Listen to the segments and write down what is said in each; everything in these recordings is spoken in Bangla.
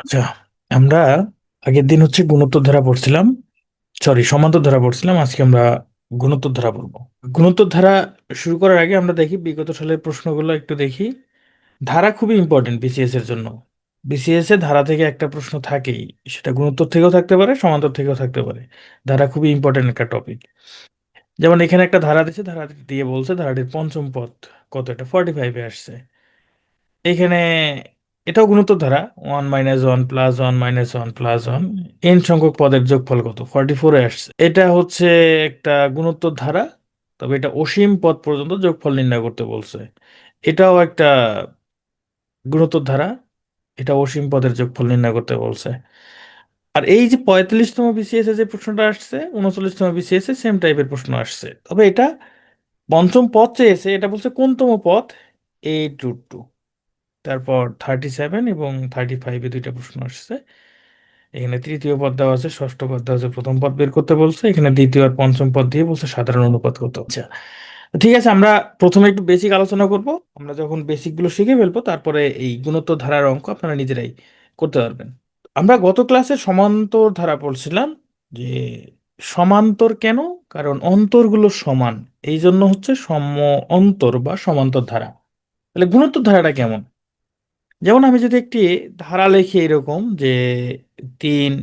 আচ্ছা, আমরা আগের দিন গুণোত্তর ধারা পড়ছিলাম, সরি সমান্তর ধারা পড়ছিলাম। আজকে আমরা গুণোত্তর ধারা পড়বো। গুণোত্তর ধারা শুরু করার আগে আমরা দেখি বিগত সালের প্রশ্নগুলো একটু দেখি। ধারা খুবই ইম্পর্টেন্ট বিসিএস এর জন্য। বিসিএস এ ধারা থেকে একটা প্রশ্ন থাকেই, সেটা গুণোত্তর থেকেও থাকতে পারে, সমান্তর থেকেও থাকতে পারে। ধারা খুবই ইম্পর্টেন্ট একটা টপিক। যেমন এখানে একটা ধারা দিচ্ছে, ধারা দিয়ে বলছে ধারাটির পঞ্চম পদ কত, এটা 45-এ আসছে। এখানে এটাও গুণোত্তর ধারা, 1 - 1 + 1 - 1 + 1 এন সংখ্যক পদের যোগফল কত, 44-এ আসছে। এটা একটা গুণোত্তর ধারা, তবে এটা অসীম পদ পর্যন্ত যোগফল নির্ণয় করতে বলছে। এটাও একটা গুণোত্তর ধারা, এটা অসীম পদের যোগফল নির্ণয় করতে বলছে। আর এই যে 45তম বিসিএস এ যে প্রশ্নটা আসছে, 39তম বিসিএস এ সেম টাইপের প্রশ্ন আসছে, তবে এটা পঞ্চম পদ চেয়েছে। এটা বলছে কোনতম পদ, 8√2। তারপর 37 এবং 35-এ দুইটা প্রশ্ন আসছে। এখানে তৃতীয় পদ দেওয়া আছে, ষষ্ঠ পদ দেওয়া আছে, প্রথম পদ বের করতে বলছে। এখানে দ্বিতীয় আর পঞ্চম পদ দিয়ে বলছে সাধারণ অনুপাত করতে হচ্ছে। ঠিক আছে, আমরা প্রথমে একটু বেসিক আলোচনা করব। আমরা যখন বেসিক গুলো শিখে ফেলবো, তারপরে এই গুণোত্তর ধারার অঙ্ক আপনারা নিজেরাই করতে পারবেন। আমরা গত ক্লাসে সমান্তর ধারা পড়ছিলাম, যে সমান্তর কেন, কারণ অন্তরগুলো সমান, এই জন্য সম অন্তর বা সমান্তর ধারা। তাহলে গুণোত্তর ধারাটা কেমন? যেমন আমি যদি একটি ধারা লিখি এরকম, যে 3,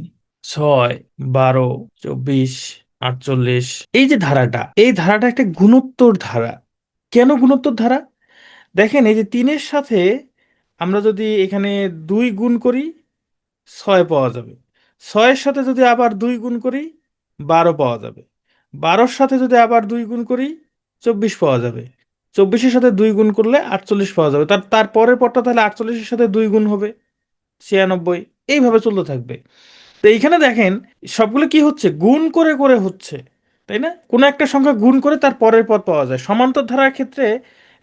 6, 12, 24, 48, এই যে ধারাটা, এই ধারাটা একটা গুণোত্তর ধারা। কেন গুণোত্তর ধারা? দেখেন, এই যে 3-এর সাথে আমরা যদি এখানে 2 গুণ করি, 6 পাওয়া যাবে। 6-এর সাথে যদি আবার 2 গুণ করি, 12 পাওয়া যাবে। 12-র সাথে যদি আবার 2 গুণ করি, 24 পাওয়া যাবে। 24-এর সাথে 2 গুণ করলে 48 পাওয়া যাবে। তার পরের পরটা তাহলে 48-এর সাথে 2 গুণ হবে 96। এইভাবে চলতে থাকবে। তো এইখানে দেখেন, সবগুলো কি হচ্ছে, গুণ করে করে হচ্ছে, তাই না? কোনো একটা সংখ্যা গুণ করে তার পরের পদ পাওয়া যায়। সমান্তর ধারার ক্ষেত্রে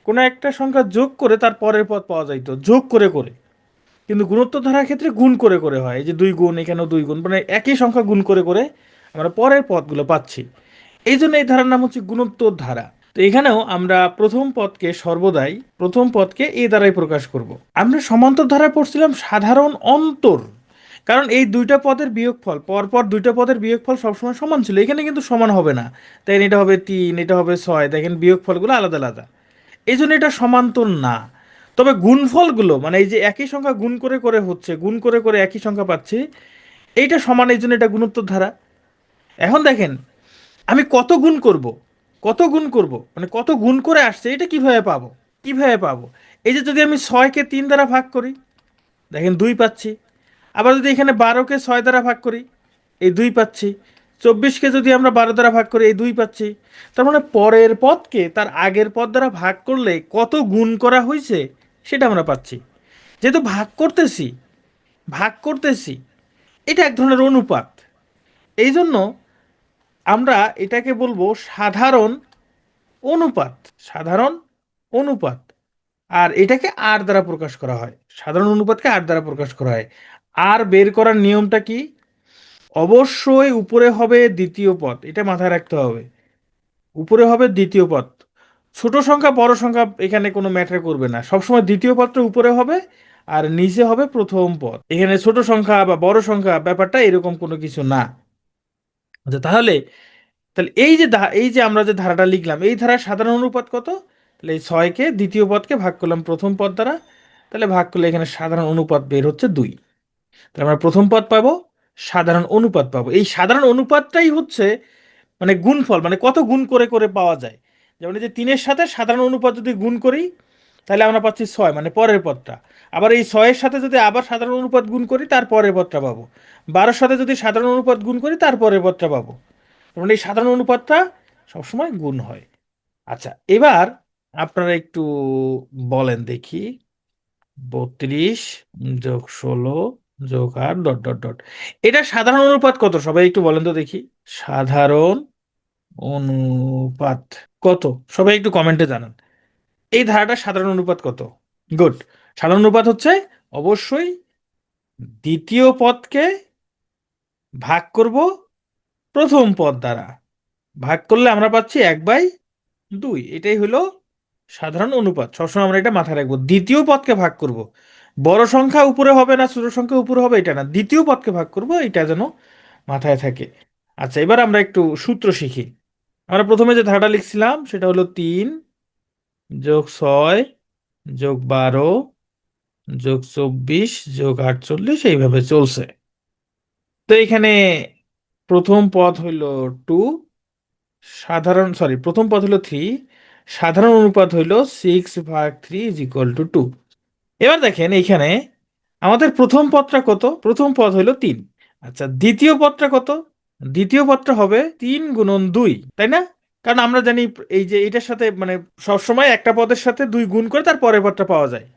কোনো একটা সংখ্যা যোগ করে তার পরের পদ পাওয়া যাইতো যোগ করে করে, কিন্তু গুণোত্তর ধারার ক্ষেত্রে গুণ করে করে হয়। এই যে 2 গুণ, এখানেও 2 গুণ, মানে একই সংখ্যা গুণ করে করে আমরা পরের পদগুলো পাচ্ছি। এই জন্য এই ধারার নাম গুণোত্তর ধারা। তো এখানেও আমরা প্রথম পদকে সর্বদাই, প্রথম পদকে এ দ্বারাই প্রকাশ করব। আমরা সমান্তর ধারায় পড়ছিলাম সাধারণ অন্তর, কারণ এই দুইটা পদের বিয়োগফল, পরপর দুইটা পদের বিয়োগফল সবসময় সমান ছিল। এখানে কিন্তু সমান হবে না। তাই এটা হবে 3, এটা হবে 6, দেখেন বিয়োগফলগুলো আলাদা আলাদা, এই জন্য এটা সমান্তর না। তবে গুণফলগুলো, মানে এই যে একই সংখ্যা গুণ করে করে হচ্ছে, গুণ করে করে একই সংখ্যা পাচ্ছি, এইটা সমান, এই জন্য এটা গুণোত্তর ধারা। এখন দেখেন, আমি কত গুণ করব, কত গুণ করব, মানে কত গুণ করে আসছে, এটা কিভাবে পাবো, কিভাবে পাবো? এই যে যদি আমি 6-কে 3 দ্বারা ভাগ করি, দেখেন 2 পাচ্ছি। আবার যদি এখানে 12-কে 6 দ্বারা ভাগ করি, এই 2 পাচ্ছি। 24-কে যদি আমরা 12 দ্বারা ভাগ করি, এই 2 পাচ্ছি। তার মানে পরের পদকে তার আগের পদ দ্বারা ভাগ করলে কত গুণ করা হয়েছে সেটা আমরা পাচ্ছি। যেহেতু ভাগ করতেছি, এটা এক ধরনের অনুপাত। এই জন্য আমরা এটাকে বলবো সাধারণ অনুপাত, সাধারণ অনুপাত। আর এটাকে আর দ্বারা প্রকাশ করা হয়, সাধারণ অনুপাতকে আর দ্বারা প্রকাশ করা হয়। আর বের করার নিয়মটা কি? অবশ্যই উপরে হবে দ্বিতীয় পদ, এটা মাথায় রাখতে হবে। উপরে হবে দ্বিতীয় পদ। ছোট সংখ্যা বড় সংখ্যা এখানে কোনো ম্যাটার করবে না, সবসময় দ্বিতীয় পদটা উপরে হবে আর নিচে হবে প্রথম পদ। এখানে ছোট সংখ্যা বা বড় সংখ্যা ব্যাপারটা এরকম কোনো কিছু না। আচ্ছা, তাহলে তাহলে এই যে আমরা যে ধারাটা লিখলাম, এই ধারার সাধারণ অনুপাত কত? তাহলে এই 6-কে দ্বিতীয় পদকে ভাগ করলাম প্রথম পদ দ্বারা, তাহলে ভাগ করলে এখানে সাধারণ অনুপাত বের হচ্ছে 2। তাহলে আমরা প্রথম পদ পাবো, সাধারণ অনুপাত পাবো। এই সাধারণ অনুপাতটাই মানে গুণফল, মানে কত গুণ করে করে পাওয়া যায়। যেমন এই যে 3-এর সাথে সাধারণ অনুপাত যদি গুণ করি, তাহলে আমরা পাচ্ছি 6, মানে পরের পদটা। আবার এই 6-এর সাথে যদি আবার সাধারণ অনুপাত গুণ করি, তার পরের পদটা পাবো। 12-এর সাথে যদি সাধারণ অনুপাত গুণ করি, তার পরের পদটা পাবো। মানে এই সাধারণ অনুপাতটা সবসময় গুণ হয়। আচ্ছা, এবার আপনারা একটু বলেন দেখি, 32 + 16 + 8 ... এটা সাধারণ অনুপাত কত, সবাই একটু বলেন তো দেখি। সাধারণ অনুপাত কত, সবাই একটু কমেন্টে জানান। এই ধারাটার সাধারণ অনুপাত কত? গুড। সাধারণ অনুপাত অবশ্যই দ্বিতীয় পদকে ভাগ করব প্রথম পদ দ্বারা, ভাগ করলে আমরা পাচ্ছি 1/2। এটাই হলো সাধারণ অনুপাত। সবসময় আমরা এটা মাথায় রাখবো, দ্বিতীয় পদকে ভাগ করব। বড় সংখ্যা উপরে হবে না ছোট সংখ্যা উপরে হবে এটা না, দ্বিতীয় পদকে ভাগ করব, এটা যেন মাথায় থাকে। আচ্ছা, এবার আমরা একটু সূত্র শিখি। আমরা প্রথমে যে ধারাটা লিখছিলাম সেটা হলো 3+6+12+24+48 এইভাবে চলছে। তো এখানে প্রথম পদ হইল টু, প্রথম পদ হইল থ্রি, সাধারণ অনুপাত হইল 6/3 = 2। এবার দেখেন এইখানে আমাদের প্রথম পদটা কত, প্রথম পদ হইল 3। আচ্ছা, দ্বিতীয় পদটা কত, দ্বিতীয় পদটা হবে 3 × 2, তাই না? কারণ আমরা জানি এই যে এটার সাথে মানে সবসময় একটা পদের সাথে 2 গুণ করে তার পরের পদটা পাওয়া যায়,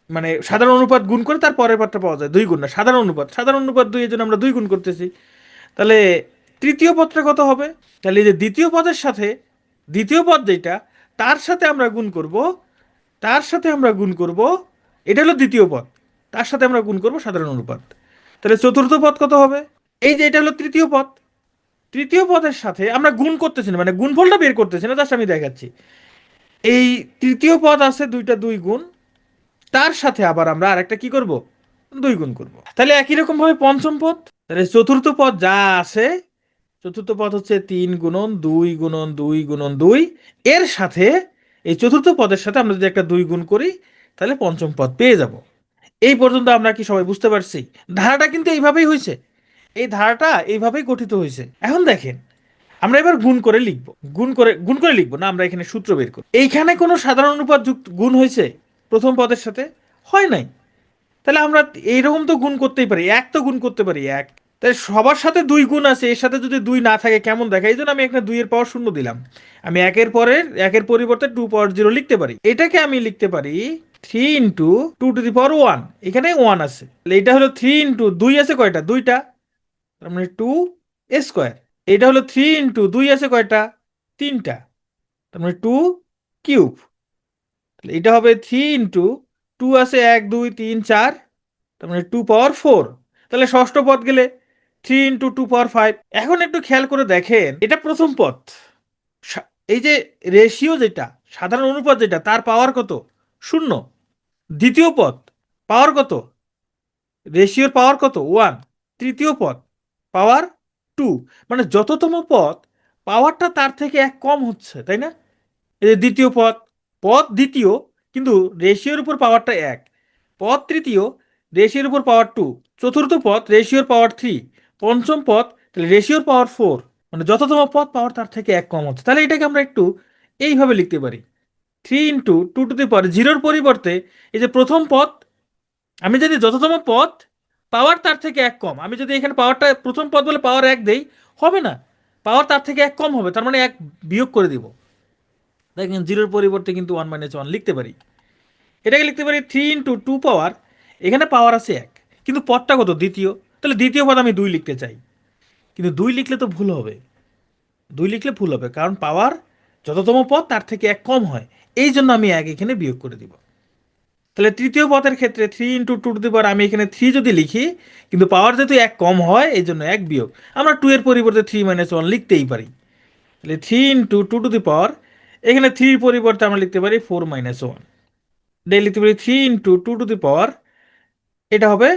মানে সাধারণ অনুপাত গুণ করে তার পরের পদটা পাওয়া যায়, 2 গুণ না, সাধারণ অনুপাত, সাধারণ অনুপাত 2 এর জন্য আমরা 2 গুণ করতেছি। তাহলে তৃতীয় পদটা কত হবে? তাহলে এই যে দ্বিতীয় পদের সাথে, দ্বিতীয় পদ যেটা, তার সাথে আমরা গুণ করব, তার সাথে আমরা গুণ করব, এটা হলো দ্বিতীয় পদ, তার সাথে আমরা গুণ করব সাধারণ অনুপাত। তাহলে চতুর্থ পদ কত হবে? এই যে এটা হলো তৃতীয় পদ, তৃতীয় পদের সাথে আমরা গুণ করতেছি না, মানে গুণফলটা বের করতেছি না, জাস্ট আমি দেখাচ্ছি। এই তৃতীয় পদ আছে দুইটা 2 গুণ, তার সাথে আবার আমরা আরেকটা কি করব, 2 গুণ করব। তাহলে একই রকম ভাবে পঞ্চম পদ, তাহলে চতুর্থ পদ যা আছে, চতুর্থ পদ হচ্ছে 3 × 2 × 2 × 2, এর সাথে এই চতুর্থ পদের সাথে আমরা যদি একটা 2 গুণ করি, তাহলে পঞ্চম পদ পেয়ে যাব। এই পর্যন্ত আমরা কি সবাই বুঝতে পারছি? ধারাটা কিন্তু এইভাবেই হয়েছে, এই ধারাটা এইভাবেই গঠিত হয়েছে। এখন দেখেন আমরা এবার গুণ করে লিখব, গুণ করে লিখবো না, আমরা এখানে সূত্র বের করব। এইখানে কোনো সাধারণ অনুপাত যুক্ত গুণ হয়েছে প্রথম পদের সাথে? হয় নাই। তাহলে আমরা এইরকম তো গুণ করতেই পারি, এক তো গুণ করতে পারি, এক। তাই সবার সাথে 2 গুণ আছে, এর সাথে যদি 2 না থাকে কেমন দেখায়, এই জন্য আমি এখানে 2 এর পাওয়ার শূন্য দিলাম। আমি একের পরিবর্তে 2 পাওয়ার 0 লিখতে পারি, এটাকে আমি লিখতে পারি 3 × 2 টু দি পাওয়ার 1, এখানে 1 আছে, তাহলে এটা হলো 3 × 2 আছে কয়টা, দুইটা, তার মানে 2 স্কোয়ার। এটা হলো 3 × 2 আছে কয়টা, তিনটা, তার মানে 2 কিউব। তাহলে এটা হবে 3 × 2 আছে 1 2 3 4, তার মানে 2 পাওয়ার 4। তাহলে ষষ্ঠ পদ গেলে 3 × 2 পাওয়ার 5। এখন একটু খেয়াল করে দেখেন, এটা প্রথম পদ, এই যে রেশিও যেটা, সাধারণ অনুপাত যেটা, তার পাওয়ার কত, 0। দ্বিতীয় পদ পাওয়ার কত, রেশিওর পাওয়ার কত, 1। তৃতীয় পদ পাওয়ার 2, মানে যততম পদ পাওয়ারটা তার থেকে 1 কম হচ্ছে, তাই না? এই যে দ্বিতীয় পদ, পদ দ্বিতীয় কিন্তু রেশিওর উপর পাওয়ারটা 1, পদ তৃতীয়, রেশিওর উপর পাওয়ার 2, চতুর্থ পদ রেশিওর পাওয়ার 3, পঞ্চম পদ রেশিওর পাওয়ার 4, মানে যততম পদ পাওয়ার তার থেকে 1 কম হচ্ছে। তাহলে এটাকে আমরা একটু এইভাবে লিখতে পারি, 3 × 2 টু দি পাওয়ার 0-র পরিবর্তে এই যে প্রথম পদ, আমি যদি যততম পদ পাওয়ার তার থেকে 1 কম, আমি যদি এখানে পাওয়ারটা প্রথম পদ বলে পাওয়ার 1 দেই, হবে না, পাওয়ার তার থেকে 1 কম হবে, তার মানে 1 বিয়োগ করে দিব। দেখেন 0-র পরিবর্তে কিন্তু 1 - 1 লিখতে পারি। এটাকে লিখতে পারি 3 × 2 পাওয়ার, এখানে পাওয়ার আছে 1, কিন্তু পদটা কত, দ্বিতীয়, তাহলে দ্বিতীয় পদ আমি 2 লিখতে চাই, কিন্তু 2 লিখলে তো ভুল হবে, 2 লিখলে ভুল হবে, কারণ পাওয়ার যততম পদ তার থেকে 1 কম হয়, এই জন্য আমি 1 এখানে বিয়োগ করে দিব। তাহলে তৃতীয় পদের ক্ষেত্রে 3 × 2 টু দি পাওয়ার, আমি এখানে 3 যদি লিখি, কিন্তু পাওয়ার যেহেতু 1 কম হয় এই জন্য 1 বিয়োগ, আমরা 2 এর পরিবর্তে 3 - 1 লিখতেই পারি। তাহলে 3 × 2 টু দি পাওয়ার, এখানে 3 পরিবর্তে আমরা লিখতে পারি 4 - 1, লিখতে পারি 3 × 2 টু দি পাওয়ার, এটা হবে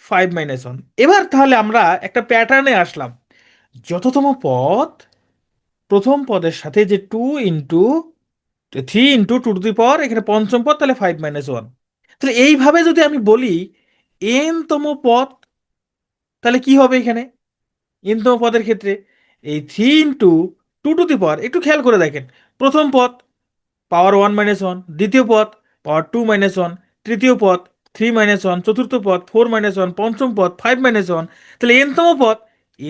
5 - 1। এবার তাহলে আমরা একটা প্যাটার্নে আসলাম, যততম পদ প্রথম পদের সাথে যে 3 × 2 টু দি পাওয়ার, এখানে পঞ্চম পদ, তাহলে 5 - 1। তাহলে এইভাবে যদি আমি বলি এন তম পদ, তাহলে কি হবে এখানে এন তম পদের ক্ষেত্রে, এই 3 × 2 টু দি পাওয়ার, একটু খেয়াল করে দেখেন, প্রথম পদ পাওয়ার 1 - 1, দ্বিতীয় পদ পাওয়ার 2 - 1, তৃতীয় পদ 3 - 1, চতুর্থ পদ 4 - 1, পঞ্চম পদ 5 - 1, তাহলে এনতম পদ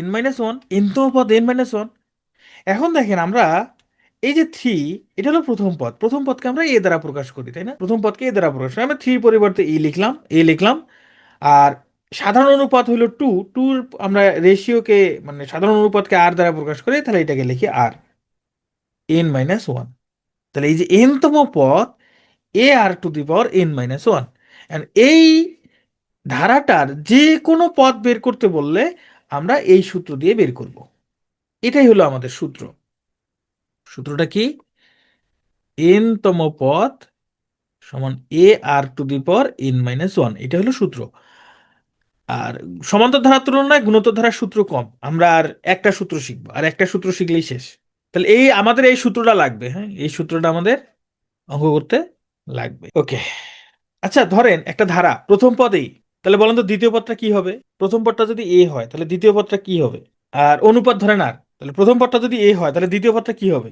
n-1, এনতম পদ n-1। এখন দেখেন আমরা এই যে 3, এটা হলো প্রথম পদ, প্রথম পদকে আমরা এ দ্বারা প্রকাশ করি, তাই না? প্রথম পদকে এ দ্বারা প্রকাশ করি, আমরা 3 পরিবর্তে এ লিখলাম। আর সাধারণ অনুপাত হলো 2, টুর আমরা রেশিওকে মানে সাধারণ অনুপাতকে আর দ্বারা প্রকাশ করি, তাহলে এটাকে লিখি আর n-1। তাহলে এই যে এনতম পদ AR⁴ and এই ধারাটার যে কোনো পদ বের করতে বললে আমরা এই সূত্র দিয়ে বের করব। এটাই হলো আমাদের সূত্র। সূত্রটা কি? এনতম পদ সমান a r to the power n minus one, এটা হলো সূত্র। আর সমান্তর ধারার তুলনায় গুণোত্তর ধারার সূত্র কম, আমরা আর একটা সূত্র শিখবো, আর একটা সূত্র শিখলেই শেষ। তাহলে এই আমাদের এই সূত্রটা লাগবে, হ্যাঁ এই সূত্রটা আমাদের অঙ্ক করতে লাগবে। ওকে, আচ্ছা ধরেন একটা ধারা প্রথম পদেই, তাহলে বলেন তো দ্বিতীয় পদটা কি হবে? প্রথম পদটা যদি এ হয় তাহলে দ্বিতীয় পদটা কি হবে? আর অনুপাত ধরেন আর, তাহলে প্রথম পদটা যদি এ হয় তাহলে দ্বিতীয় পদটা কি হবে?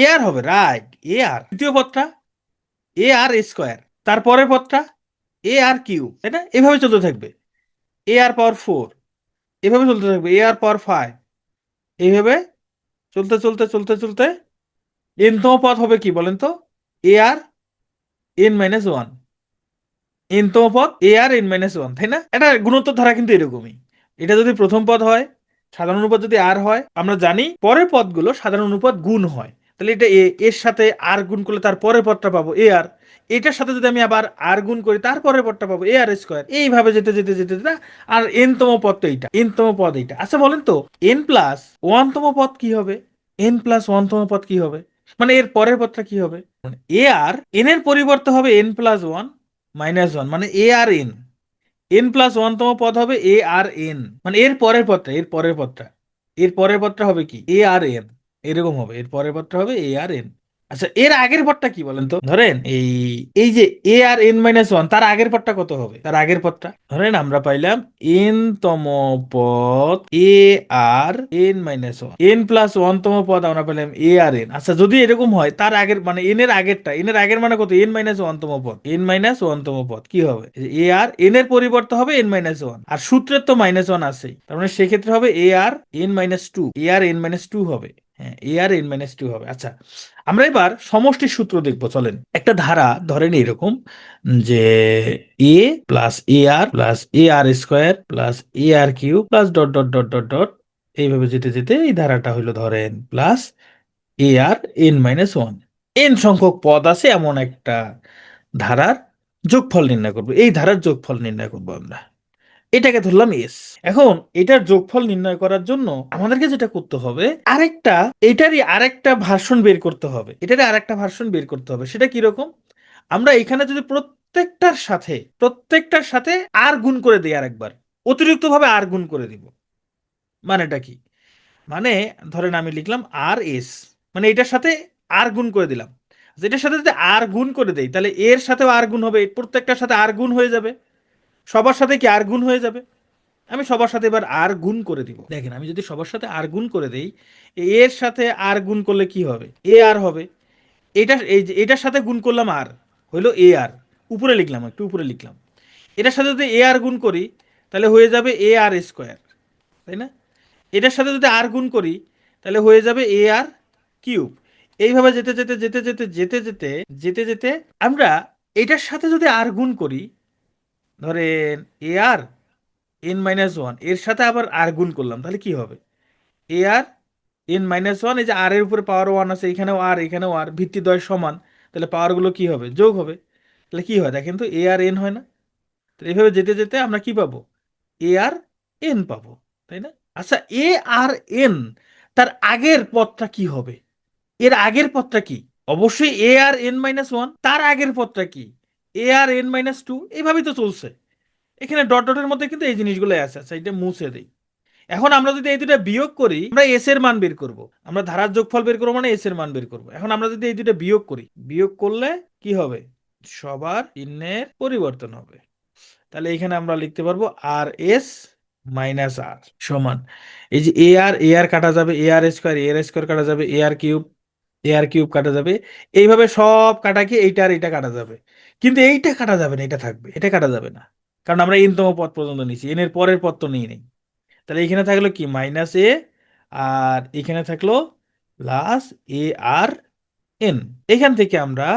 এ আর হবে, রাইট, এ আর। দ্বিতীয় পদটা এ আর স্কোয়ার, তারপরের পদটা এ আর কিউ, তাই না? এভাবে চলতে থাকবে। এ আর পাওয়ার ফোর, এভাবে চলতে থাকবে। এ আর পাওয়ার ফাইভ, এইভাবে চলতে চলতে চলতে চলতে এনতম পদ হবে কি বলেন তো? এ আর এন মাইনাস ওয়ান। এনতম পদ a r n minus one, তাই না? এটা গুণোত্তর ধারা কিন্তু এরকমই। এটা যদি প্রথম পদ হয়, সাধারণ অনুপাত যদি আর হয়, আমরা জানি পরের পদগুলো সাধারণ অনুপাত গুণ হয়। তাহলে এটা এ, এর সাথে আর গুণ করলে তার পরের পদটা পাবো এ আর। এটার সাথে যদি আমি আবার আর গুণ করি তার পরের পদটা পাবো এ আর স্কোয়ার। এইভাবে যেতে যেতে যেতে যেতে আর এনতম পদ তো এইটা, এনতম পদ এইটা। আচ্ছা বলেন তো এন প্লাস ওয়ানতম পদ কি হবে? এন প্লাস ওয়ানতম পদ কি হবে? মানে এর পরের পদটা কি হবে? এ আর এন এর পরিবর্তে হবে N plus one minus one, মানে এ আর এন। এন প্লাস ওয়ানতম পদ হবে এ আর এন, মানে এর পরের পদটা, এর পরের পদটা, এর পরের পদটা হবে কি এ আর এন। এরকম হবে, এর পরের পদটা হবে এ আর এন। আচ্ছা এর আগের পদটা কি বলেন তো? ধরেন এই এই যে এ আর এন মাইনাস ওয়ান, তার আগের পদটা কত হবে? তার আগের পদটা ধরেন আমরা পাইলাম এন তম পদ a r n minus one, n plus one তম পদ আমরা পেলাম এ আর এন। আচ্ছা যদি এরকম হয় তার আগের মানে এন এর আগেরটা, এন এর আগের মানে কত? এন মাইনাস ওয়ান তম পদ, এন মাইনাস ওয়ান তম পদ কি হবে? এ আর এন এর পরিবর্তে হবে এন মাইনাস ওয়ান, আর সূত্রের তো মাইনাস ওয়ান আছেই, তার মানে সেক্ষেত্রে হবে এ আর এন মাইনাস টু, এ আর এন মাইনাস টু হবে। হ্যাঁ এ আর এন মাইনাস টু হবে। আচ্ছা আমরা এবার সমষ্টির সূত্র দেখবো, চলেন। একটা ধারা ধরেন এরকম যে a plus a r plus a r square plus a r cube plus dot dot dot dot dot, এইভাবে যেতে যেতে এই ধারাটা হইলো ধরেন plus a r n minus one. N সংখ্যক পদ আছে এমন একটা ধারার যোগফল নির্ণয় করবো, এই ধারার যোগফল নির্ণয় করবো আমরা। এটাকে ধরলাম এস। এখন এটার যোগফল নির্ণয় করার জন্য আমাদেরকে যেটা করতে হবে, আরেকটা এটারই আরেকটা ভার্সন বের করতে হবে, এটারই আরেকটা ভার্সন বের করতে হবে। সেটা কি রকম? আমরা এখানে যদি প্রত্যেকটার সাথে আর গুণ করে দিই, আরেকবার অতিরিক্ত ভাবে আর গুণ করে দিব। মানেটা কি? মানে ধরেন আমি লিখলাম আর এস, মানে এটার সাথে আর গুণ করে দিলাম। এটার সাথে যদি আর গুণ করে দেই তাহলে এর সাথেও আর গুণ হবে, প্রত্যেকটার সাথে আর গুণ হয়ে যাবে, সবার সাথে কি আর গুণ হয়ে যাবে। আমি সবার সাথে এবার আর গুণ করে দিব। দেখেন আমি যদি সবার সাথে আর গুণ করে দেই, এর সাথে আর গুণ করলে কি হবে? এ আর হবে। এটা এই যে এটার সাথে গুণ করলাম আর, হইলো এ আর। উপরে লিখলাম, একটু উপরে লিখলাম। এটার সাথে যদি এ আর গুণ করি তাহলে হয়ে যাবে এ আর স্কোয়ার, তাই না? এটার সাথে যদি আর গুণ করি তাহলে হয়ে যাবে এ আর কিউব। এইভাবে যেতে যেতে যেতে যেতে যেতে যেতে যেতে যেতে আমরা এটার সাথে যদি আর গুণ করি, ধরেন এ আর এন মাইনাস ওয়ান, এর সাথে আবার আর গুণ করলাম, তাহলে কি হবে? এ আর এন মাইনাস ওয়ান, এই যে আর এর উপরে পাওয়ার ওয়ান আছে, এখানেও আর এখানেও আর, ভিত্তি দ্বয় সমান, তাহলে পাওয়ারগুলো কি হবে? যোগ হবে। তাহলে কি হয় দেখেন তো, এ আর এন হয় না? তো এইভাবে যেতে যেতে আমরা কি পাবো? এ আর এন পাবো, তাই না? আচ্ছা এ আর এন, তার আগের পদটা কি হবে? এর আগের পদটা কি? অবশ্যই এ আর এন মাইনাস ওয়ান। তার আগের পদটা কি? A r n minus two. এইভাবেই তো চলছে। এখানে ডট ডটের মধ্যে কিন্তু এই জিনিসগুলো আছে। আচ্ছা এটা মুছে দেই। এখন আমরা যদি এই দুটা বিয়োগ করি, আমরা এস এর মান বের করব। আমরা ধারার যোগফল বের করবো মানে এস এর মান বের করব। এখন আমরা যদি এই দুটা বিয়োগ করি, বিয়োগ করলে কি হবে? সবার চিহ্নের পরিবর্তন হবে। তাহলে এখানে আমরা লিখতে পারবো আর এস মাইনাস আর সমান, এই যে এ আর কাটা যাবে, এ আর স্কোয়ার কাটা যাবে, এ আর কিউব কাটা যাবে। এইভাবে সব কাটা কি এইটা আর এটা কাটা যাবে। কিন্তু এইটা কাটা যাবে না, এটা থাকবে, এটা কাটা যাবে না। কারণ আমরা এনতম পদ পর্যন্ত নিছি, এন এর পরের পদ তো নিই নেই। তাহলে এখানে থাকলো কি মাইনাস এ, আর এখানে থাকলো প্লাস এ আর এন। এখান থেকে আমরা,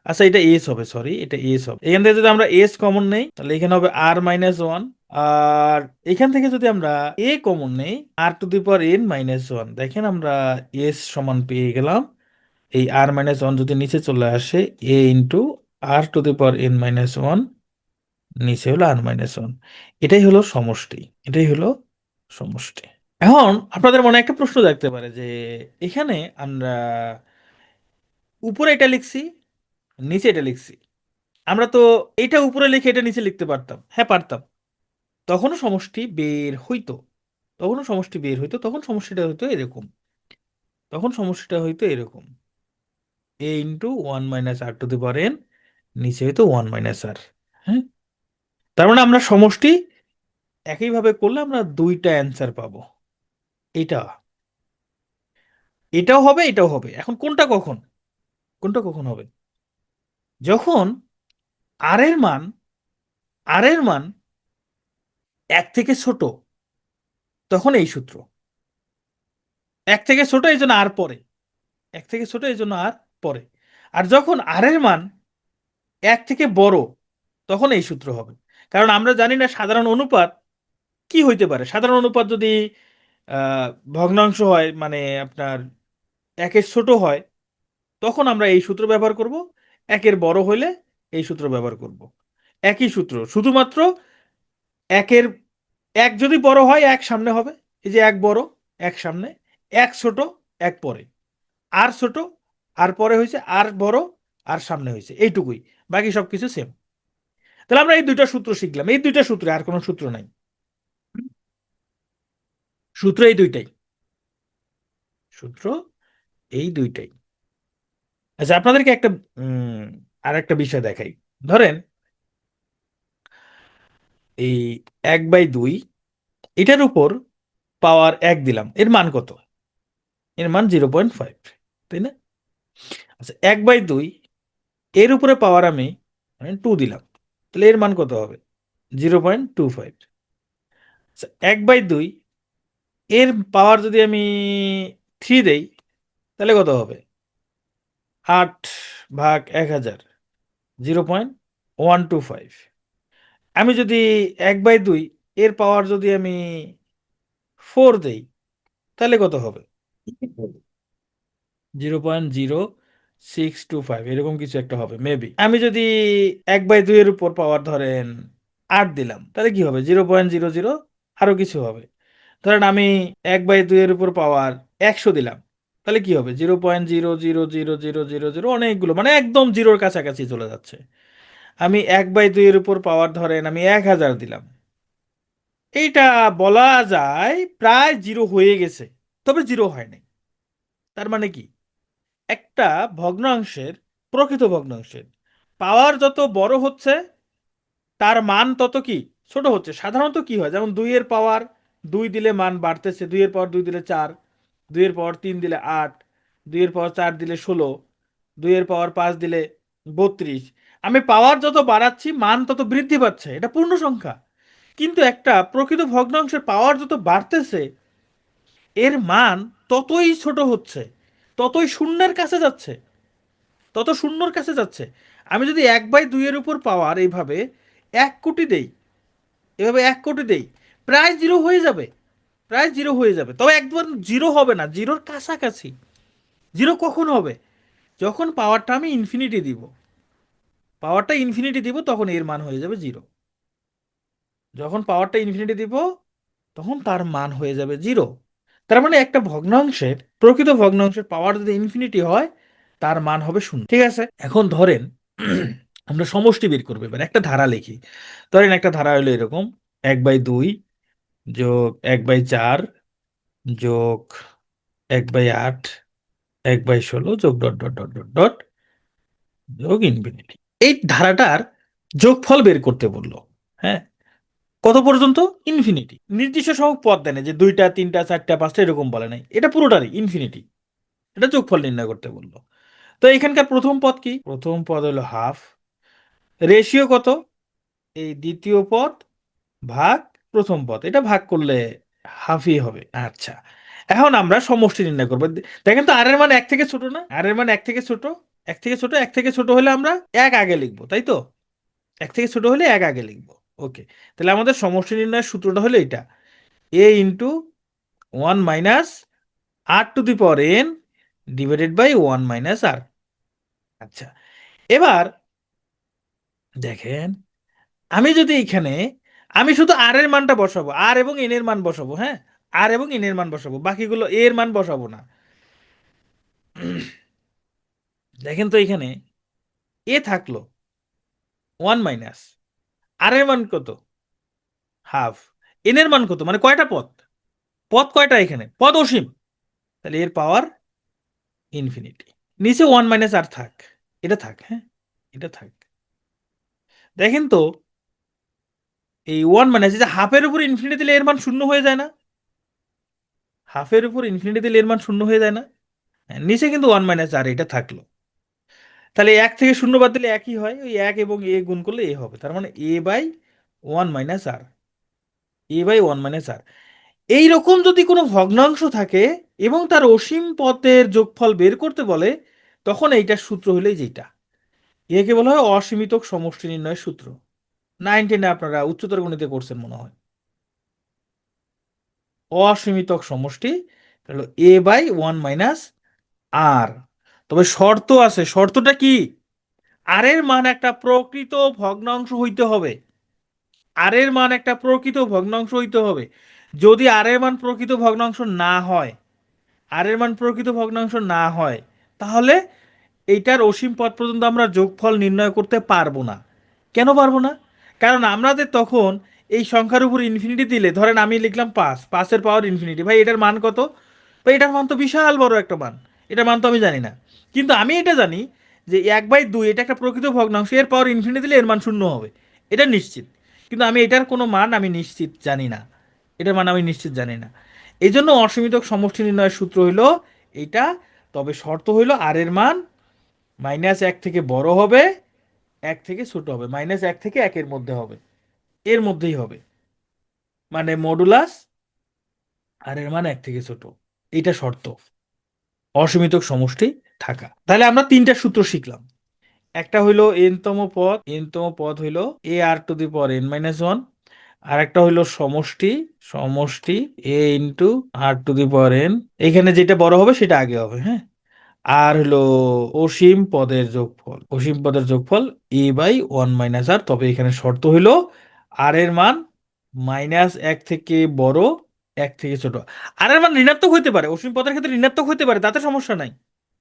আচ্ছা এটা এস হবে, সরি এটা এস হবে। এখান থেকে যদি আমরা এস কমন নেই তাহলে এখানে হবে আর মাইনাস ওয়ান। আর এখান থেকে যদি আমরা এ কমন নেই, r to the power n minus one, দেখেন আমরা এস সমান পেয়ে গেলাম। এই আর মাইনাস ওয়ান যদি নিচে চলে আসে, a into r to the power n minus one, নিচে হলো আর মাইনাস ওয়ান। এটাই হলো সমষ্টি, এটাই হলো সমষ্টি। এখন আপনাদের মনে একটা প্রশ্ন থাকতে পারে যে এখানে আমরা উপরে এটা লিখছি, নিচে এটা লিখছি, আমরা তো এটা উপরে লিখে এটা নিচে লিখতে পারতাম, হ্যাঁ পারতাম। তখনও সমষ্টি বের হইতো, তখনও সমষ্টি বের হইতো, তখন সমষ্টিটা হইতো এরকম, তখন সমষ্টিটা হইতো এরকম, a into one minus r to the power n, নিচে হইতো ওয়ান মাইনাস আর। হ্যাঁ, তার মানে আমরা সমষ্টি একইভাবে করলে আমরা দুইটা অ্যান্সার পাবো। এটা, এটাও হবে এটাও হবে। এখন কোনটা কখন, কোনটা কখন হবে? যখন আর এর মান, আর এর মান এক থেকে ছোট, তখন এই সূত্র। এক থেকে ছোট এই জন্য আর পরে, এক থেকে ছোট এই জন্য আর পরে। আর যখন আর এর মান এক থেকে বড়, তখন এই সূত্র হবে। কারণ আমরা জানি না সাধারণ অনুপাত কি হইতে পারে। সাধারণ অনুপাত যদি আহ, ভগ্নাংশ হয়, মানে আপনার একের ছোট হয়, তখন আমরা এই সূত্র ব্যবহার করব। একের বড় হইলে এই সূত্র ব্যবহার করব। একই সূত্র, শুধুমাত্র একের, এক যদি বড় হয় এক সামনে হবে, এই যে এক বড়, এক সামনে, এক ছোট, এক পরে, আর ছোট, আর পরে হয়েছে, আর বড়, আর সামনে হয়েছে, এইটুকুই। বাকি সবকিছু সেম। তাহলে আমরা এই দুইটা সূত্র শিখলাম, এই দুইটা সূত্রে, আর কোনো সূত্র নাই। সূত্র এই দুইটাই, সূত্র এই দুইটাই। আচ্ছা, আপনাদেরকে একটা আর একটা বিষয় দেখাই। ধরেন এই 1/2, এটার উপর পাওয়ার 1 দিলাম, এর মান কত? এর মান 0.5, তাই না? আচ্ছা, 1/2 এর উপরে পাওয়ার আমি 2 দিলাম, তাহলে এর মান কত হবে? 0.25। আচ্ছা, 1/2 এর পাওয়ার যদি আমি 3 দেই, তাহলে কত হবে? 8/1000, 0.125। আমি যদি 1/2 এর পাওয়ার যদি আমি 4 দেই, তাহলে কত হবে? 0.0625, এরকম কিছু একটা হবে মেবি। আমি যদি 1/2 এর উপর পাওয়ার ধরেন 8 দিলাম, তাহলে কি হবে? 0.00 আরো কিছু হবে। ধরেন আমি 1/2 এর উপর পাওয়ার 100 দিলাম, তাহলে কি হবে? 0.000000, অনেকগুলো, মানে একদম জিরোর কাছাকাছি চলে যাচ্ছে। আমি 1/2 এর উপর পাওয়ার ধরেন আমি 1000 দিলাম, এইটা বলা যায় প্রায় জিরো হয়ে গেছে, তবে জিরো হয় নাই। তার মানে কি? একটা ভগ্নাংশের, প্রকৃত ভগ্নাংশের পাওয়ার যত বড় হচ্ছে, তার মান তত কি ছোট হচ্ছে। সাধারণত কি হয়, যেমন 2 এর পাওয়ার 2 দিলে মান বাড়তেছে, 2 এর পাওয়ার 2 দিলে 4, 2 এর পাওয়ার 3 দিলে 8, 2 এর পাওয়ার 4 দিলে 16, 2 এর পাওয়ার 5 দিলে 32। আমি পাওয়ার যত বাড়াচ্ছি মান তত বৃদ্ধি পাচ্ছে, এটা পূর্ণ সংখ্যা। কিন্তু একটা প্রকৃত ভগ্নাংশের পাওয়ার যত বাড়তেছে, এর মান ততই ছোট হচ্ছে, ততই শূন্যের কাছে যাচ্ছে, তত শূন্যর কাছে যাচ্ছে। আমি যদি 1/2 এর উপর পাওয়ার এইভাবে 1 কোটি দেই, এভাবে 1 কোটি দেই, প্রায় জিরো হয়ে যাবে, প্রায় জিরো হয়ে যাবে। তবে একবার জিরো হবে না, জিরোর কাছাকাছি। জিরো কখন হবে? যখন পাওয়ারটা আমি ইনফিনিটি দিব, পাওয়ারটা ইনফিনিটি দিব, তখন এর মান হয়ে যাবে জিরো। যখন পাওয়ারটা ইনফিনিটি দিব, তখন তার মান হয়ে যাবে জিরো। তার মানে একটা ভগ্নাংশের, প্রকৃত ভগ্নাংশের পাওয়ার যদি ইনফিনিটি হয়, তার মান হবে শূন্য। ঠিক আছে, এখন ধরেন আমরা সমষ্টি বের করবো। এবার একটা ধারা লিখি। ধরেন একটা ধারা হলো এরকম: 1/2 যোগ 1/4 যোগ 1/8, 1/16 যোগ dot dot dot dot dot যোগ ইনফিনিটি। এই ধারাটার যোগফল বের করতে বললো। হ্যাঁ, কত পর্যন্ত? ইনফিনিটি। নির্দিষ্ট সংখ্যক পদ দেয় না, যে 2টা 3টা 4টা 5টা এরকম বলে নাই, এটা পুরোটারই ইনফিনিটি। এটা যোগফল নির্ণয় করতে বললো। তো এখানকার প্রথম পদ কি? প্রথম পদ হলো হাফ। রেশিও কত? এই দ্বিতীয় পদ ভাগ প্রথম পদ, এটা ভাগ করলে হাফই হবে। আচ্ছা, এখন আমরা সমষ্টি নির্ণয় করবো। দেখেন তো, আর এর মান এক থেকে ছোট না? আর এর মান এক থেকে ছোট, এক থেকে ছোট, এক থেকে ছোট হলে আমরা এক আগে লিখবো, তাই তো? এক থেকে ছোট হলে এক আগে লিখবো। ওকে, তাহলে আমাদের সমষ্টি নির্ণয়ের সূত্রটা হলো এটা: a into 1 - r⁴ divided by 1 - r। আচ্ছা, এবার দেখেন, আমি যদি এখানে, আমি শুধু আর এর মানটা বসাবো, আর এবং এন এর মান বসাবো। হ্যাঁ, আর এবং এন এর মান বসাবো, বাকিগুলো এর মান বসাবো না। দেখেন তো, এখানে এ থাকলো, ওয়ান মাইনাস আর এর মান কত? হাফ। এন এর মান কত, মানে কয়টা পদ? পদ কয়টা এখানে? পদ অসীম। তাহলে এর পাওয়ার ইনফিনিটি। নিচে ওয়ান মাইনাস আর থাক, এটা থাক, হ্যাঁ, এটা থাক। দেখেন তো, এই ওয়ান মাইনাস, এই যে হাফের উপর ইনফিনিটি দিলে এর মান শূন্য হয়ে যায় না? হাফের উপর ইনফিনিটি দিলে এর মান শূন্য হয়ে যায় না? হ্যাঁ, নিচে কিন্তু ওয়ান মাইনাস আর এটা থাকলো। তাহলে এক থেকে শূন্য বাদ দিলে একই হয়, ওই এক এবং এ গুণ করলে এ হবে, তার মানে a by one minus r. A by one minus r. এইরকম যদি কোনো ভগ্নাংশ থাকে এবং তার অসীম পদের যোগফল বের করতে বলে, তখন এইটার সূত্র হলো এই যেটা, একে বলা হয় অসীমিতক সমষ্টি নির্ণয়ের সূত্র। 9 10 আপনারা উচ্চতর গণিতে করছেন মনে হয়। অসীমিতক সমষ্টি হলো এ বাই ওয়ান মাইনাস আর। তবে শর্ত আছে, শর্তটা কি? আর এর মান একটা প্রকৃত ভগ্নাংশ হইতে হবে। আর এর মান একটা প্রকৃত ভগ্নাংশ হইতে হবে। যদি আর এর মান প্রকৃত ভগ্নাংশ না হয়, আর এর মান প্রকৃত ভগ্নাংশ না হয়, তাহলে এইটার অসীম পদ পর্যন্ত আমরা যোগফল নির্ণয় করতে পারবো না। কেন পারবো না? কারণ আমাদের তখন এই সংখ্যার উপর ইনফিনিটি দিলে, ধরেন আমি লিখলাম পাঁচ, পাঁচের পাওয়ার ইনফিনিটি, ভাই এটার মান কত? ভাই এটার মান তো বিশাল বড় একটা মান, এটার মান তো আমি জানি না। কিন্তু আমি এটা জানি যে 1/2 এটা একটা প্রকৃত ভগ্নাংশ, এর পাওয়ার ইনফিনিটি দিলে এর মান শূন্য হবে, এটা নিশ্চিত। কিন্তু আমি এটার কোনো মান আমি নিশ্চিত জানি না, এটার মান আমি নিশ্চিত জানি না। এই জন্য অসীমিত সমষ্টি নির্ণয়ের সূত্র হইল এইটা। তবে শর্ত হইল আর এর মান মাইনাস এক থেকে বড় হবে, এক থেকে ছোট হবে, মাইনাস এক থেকে একের মধ্যে হবে, এর মধ্যেই হবে, মানে মডুলাস আর এর মান এক থেকে ছোট। এইটা শর্ত অসীমিত সমষ্টি থাকা। তাহলে আমরা তিনটা সূত্র শিখলাম। একটা হইলো এন তম পদ হইলো a r to the power n minus one. আর একটা হইলো সমষ্টি, সমষ্টি a into r to the power n. এখানে যেটা বড় হবে সেটা আগে হবে, হ্যাঁ। আর হলো অসীম পদের যোগফল, অসীম পদের যোগফল এ বাই ওয়ান মাইনাস আর। তবে এখানে শর্ত হইলো আর এর মান মাইনাস এক থেকে বড়, এক থেকে ছোট। আর এর মান ঋণাত্মক হইতে পারে, অসীম পদের ক্ষেত্রে ঋণাত্মক হইতে পারে, তাতে সমস্যা নাই।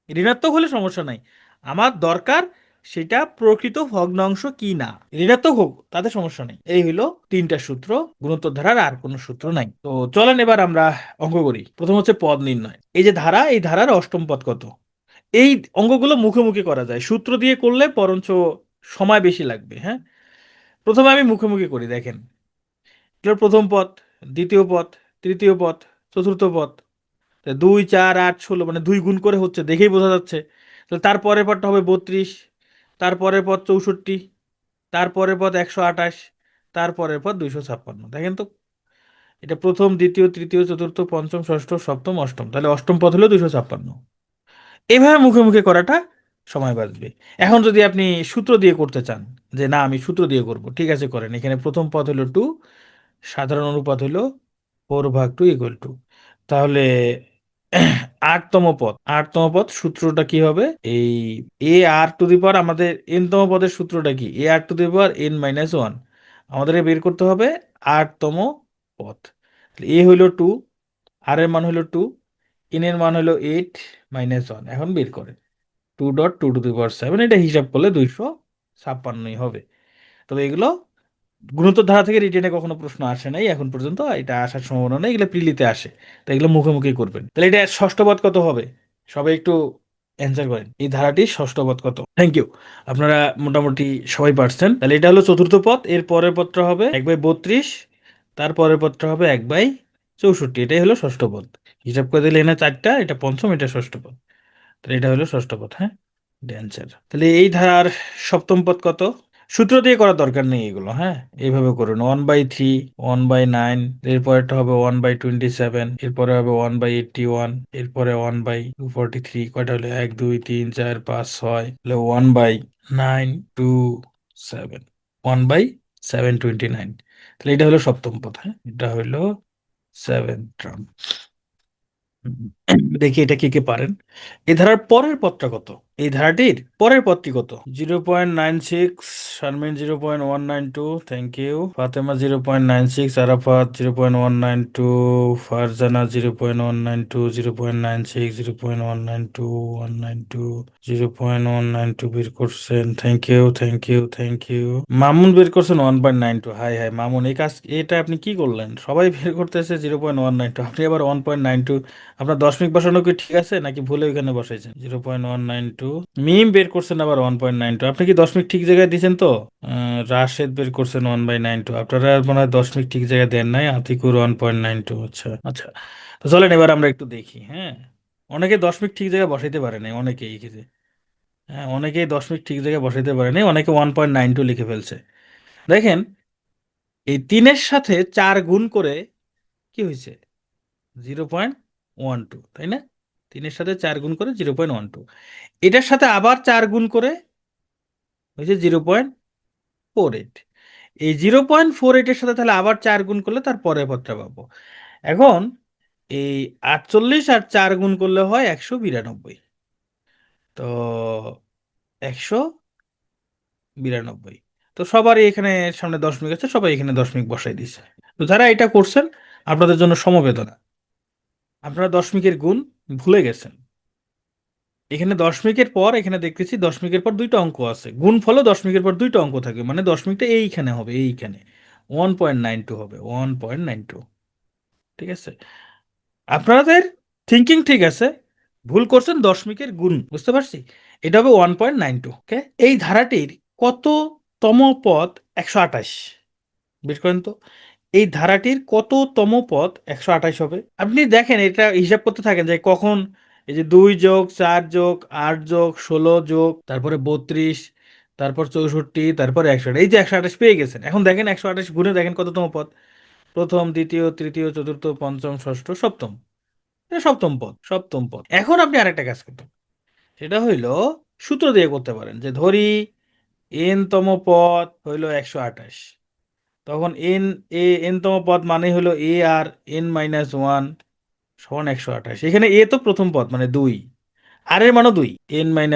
ঋণাত্মক হলে সমস্যা নাই, আমার দরকার সেটা প্রকৃত ভগ্নাংশ কি না। ঋণাত্মক হোক, তাতে সমস্যা নেই। এই হইলো তিনটা সূত্র, গুণোত্তর ধারার আর কোনো সূত্র নাই। তো চলেন এবার আমরা অঙ্ক করি। প্রথম হচ্ছে পদ নির্ণয়। এই যে ধারা, এই ধারার অষ্টম পদ কত? এই অঙ্কগুলো মুখে মুখে করা যায়, সূত্র দিয়ে করলে বরঞ্চ সময় বেশি লাগবে, হ্যাঁ। প্রথমে আমি মুখে মুখে করি, দেখেন। এটার প্রথম পদ, দ্বিতীয় পদ, তৃতীয় পদ, চতুর্থ পদ। তা 2 4 8 16, মানে 2 গুণ করে হচ্ছে, দেখেই বোঝা যাচ্ছে। তাহলে তারপরের পদটা হবে 32, তারপরের পদ 64, তারপরের পদ 128, তারপরের পদ 256। দেখেন তো, এটা প্রথম, দ্বিতীয়, তৃতীয়, চতুর্থ, পঞ্চম, ষষ্ঠ, সপ্তম, অষ্টম, তাহলে অষ্টম পদ হলো 256। এভাবে মুখে মুখে করাটা সময় বাঁচবে। এখন যদি আপনি সূত্র দিয়ে করতে চান, যে না আমি সূত্র দিয়ে করব, ঠিক আছে করেন। এখানে প্রথম পদ হলো টু, সাধারণ অনুপাত হলো 4/2 = 2। তাহলে আটতম পদ সূত্রটা কি হবে? এই এ আর টু দি পাওয়ার, আমাদের এন তম পদের সূত্রটা কি? A r to the power n minus one. আমাদের বের করতে হবে আটতম পদ। এ হইল টু, আর এর মান হইল টু, এন এর মান হলো 8 - 1। এখন বের করে 2.2 টু দি পাওয়ার 7, এটা হিসাব করলে 256ই হবে। তবে এগুলো গুণোত্তর ধারা থেকে রিটেনে কখনো প্রশ্ন আসে নাই এখন পর্যন্ত, এটা আসার সম্ভাবনা নেই, এগুলো প্রিলিতে আসে। তো এগুলো মুখে মুখে করবেন। তাহলে এটা ষষ্ঠ পদ কত হবে? সবাই একটু অ্যান্সার করেন, এই ধারাটির ষষ্ঠ পদ কত? থ্যাংক ইউ, আপনারা মোটামুটি সবাই পারছেন। তাহলে এটা হলো চতুর্থ পদ, এর পরের পদটা হবে 1/32, তারপরের পদটা হবে 1/64, এটাই হলো ষষ্ঠ পদ। হিসাব করে দিলে এখানে চারটা, এটা পঞ্চম, এটা ষষ্ঠ পদ। তাহলে এটা হলো ষষ্ঠ পদ, হ্যাঁ, এটা অ্যান্সার। তাহলে এই ধারার সপ্তম পদ কত? সূত্র দিয়ে করার দরকার নেই এগুলো, হ্যাঁ, এইভাবে করুন। 1/3, 1/9, এরপরেরটা হবে 1/27, এরপরে হবে 1/81, এরপরে 1/243। কয়টা হলো? 1 2 3 4 5 6, তাহলে 1/927, 1/729। তাহলে এটা হলো সপ্তম পদ, হ্যাঁ, এটা হলো সেভেন্থ টার্ম। দেখি এটা কে কে পারেন। এই ধারার পরের পদটা কত? এই ধারাটির পরের পদটি কত? 0.96, শারমিন 0.192, থ্যাংক ইউ ফাতেমা 0.96, আরাফাত 0.192, ফারজানা 0.192, 0.96, 0.192, 192, 0.192 বের করছেন, thank you thank you thank you. Mamun বের করছেন 1.92। হাই হাই মামুন, এই কাজ এটা আপনি কি করলেন? সবাই বের করতেছে 0.192, আপনি আবার 1.92। আপনার দশমিক বসানো কি ঠিক আছে নাকি ভুলে ওইখানে বসাইছেন? 0.192। মিম বের করছেন আবার 1.92। আপনি কি দশমিক ঠিক জায়গায় দিয়েছেন তো? রাশেদ বের করছেন 1/92। আপনারা মনে হয় দশমিক ঠিক জায়গায় দেন নাই। আতিকুর 1.92। আচ্ছা আচ্ছা, তো চলেন এবার আমরা একটু দেখি। হ্যাঁ, অনেকে দশমিক ঠিক জায়গায় বসাইতে পারে নাই, অনেকেই কি যে, হ্যাঁ অনেকেই দশমিক ঠিক জায়গায় বসাইতে পারে নাই, অনেকে 1.92 লিখে ফেলছে। দেখেন, এই তিনের সাথে চার গুণ করে কি হয়েছে? 0.12, তাই না? তিনের সাথে চার গুণ করে 0.12, এটার সাথে আবার চার গুণ করে হয়েছে 0.48। এই 0.48 এর সাথে তাহলে আবার চার গুণ করলে তার পরের পদটা পাবো। এখন এই 48 আর চার গুণ করলে হয় 192। তো 192, তো সবারই এখানে সামনে দশমিক আছে, সবাই এখানে দশমিক বসাই দিছে। তো যারা এটা করছেন, আপনাদের জন্য সমবেদনা, আপনারা দশমিকের গুণ ভুলে গেছেন। এখানে দশমিকের পর এখানে দেখতেছি দশমিকের পর দুইটা অঙ্ক আছে, গুণ ফলে দশমিকের পর দুইটা অঙ্ক থাকবে, মানে দশমিকটা এইখানে হবে, এইখানে 1.92 হবে, 1.92। ঠিক আছে, আপনাদের থিঙ্কিং ঠিক আছে, ভুল করছেন, দশমিকের গুণ বুঝতে পারছি, এটা হবে 1.92। ওকে, এই ধারাটির কততম পদ? 128। বের করেন তো, এই ধারাটির কততম পদ 128 হবে? আপনি দেখেন, এটা হিসাব করতে থাকেন যে কখন এই যে 2+4+8+16 তারপরে 32, তারপর 64, তারপর 128, এই যে 128 পেয়ে গেছেন। এখন দেখেন 128 গুণে দেখেন কততম পদ। প্রথম, দ্বিতীয়, তৃতীয়, চতুর্থ, পঞ্চম, ষষ্ঠ, সপ্তম। এটা সপ্তম পদ, সপ্তম পদ। এখন আপনি আরেকটা কাজ করতে, সেটা হইলো সূত্র দিয়ে করতে পারেন, যে ধরি এন তম পদ হইল 128, তখন এন তম পদ মানে হলো এ আর n-1 সমান 128। এখানে এ তো প্রথম পদ মানে 2, আর এর মানও 2, n-1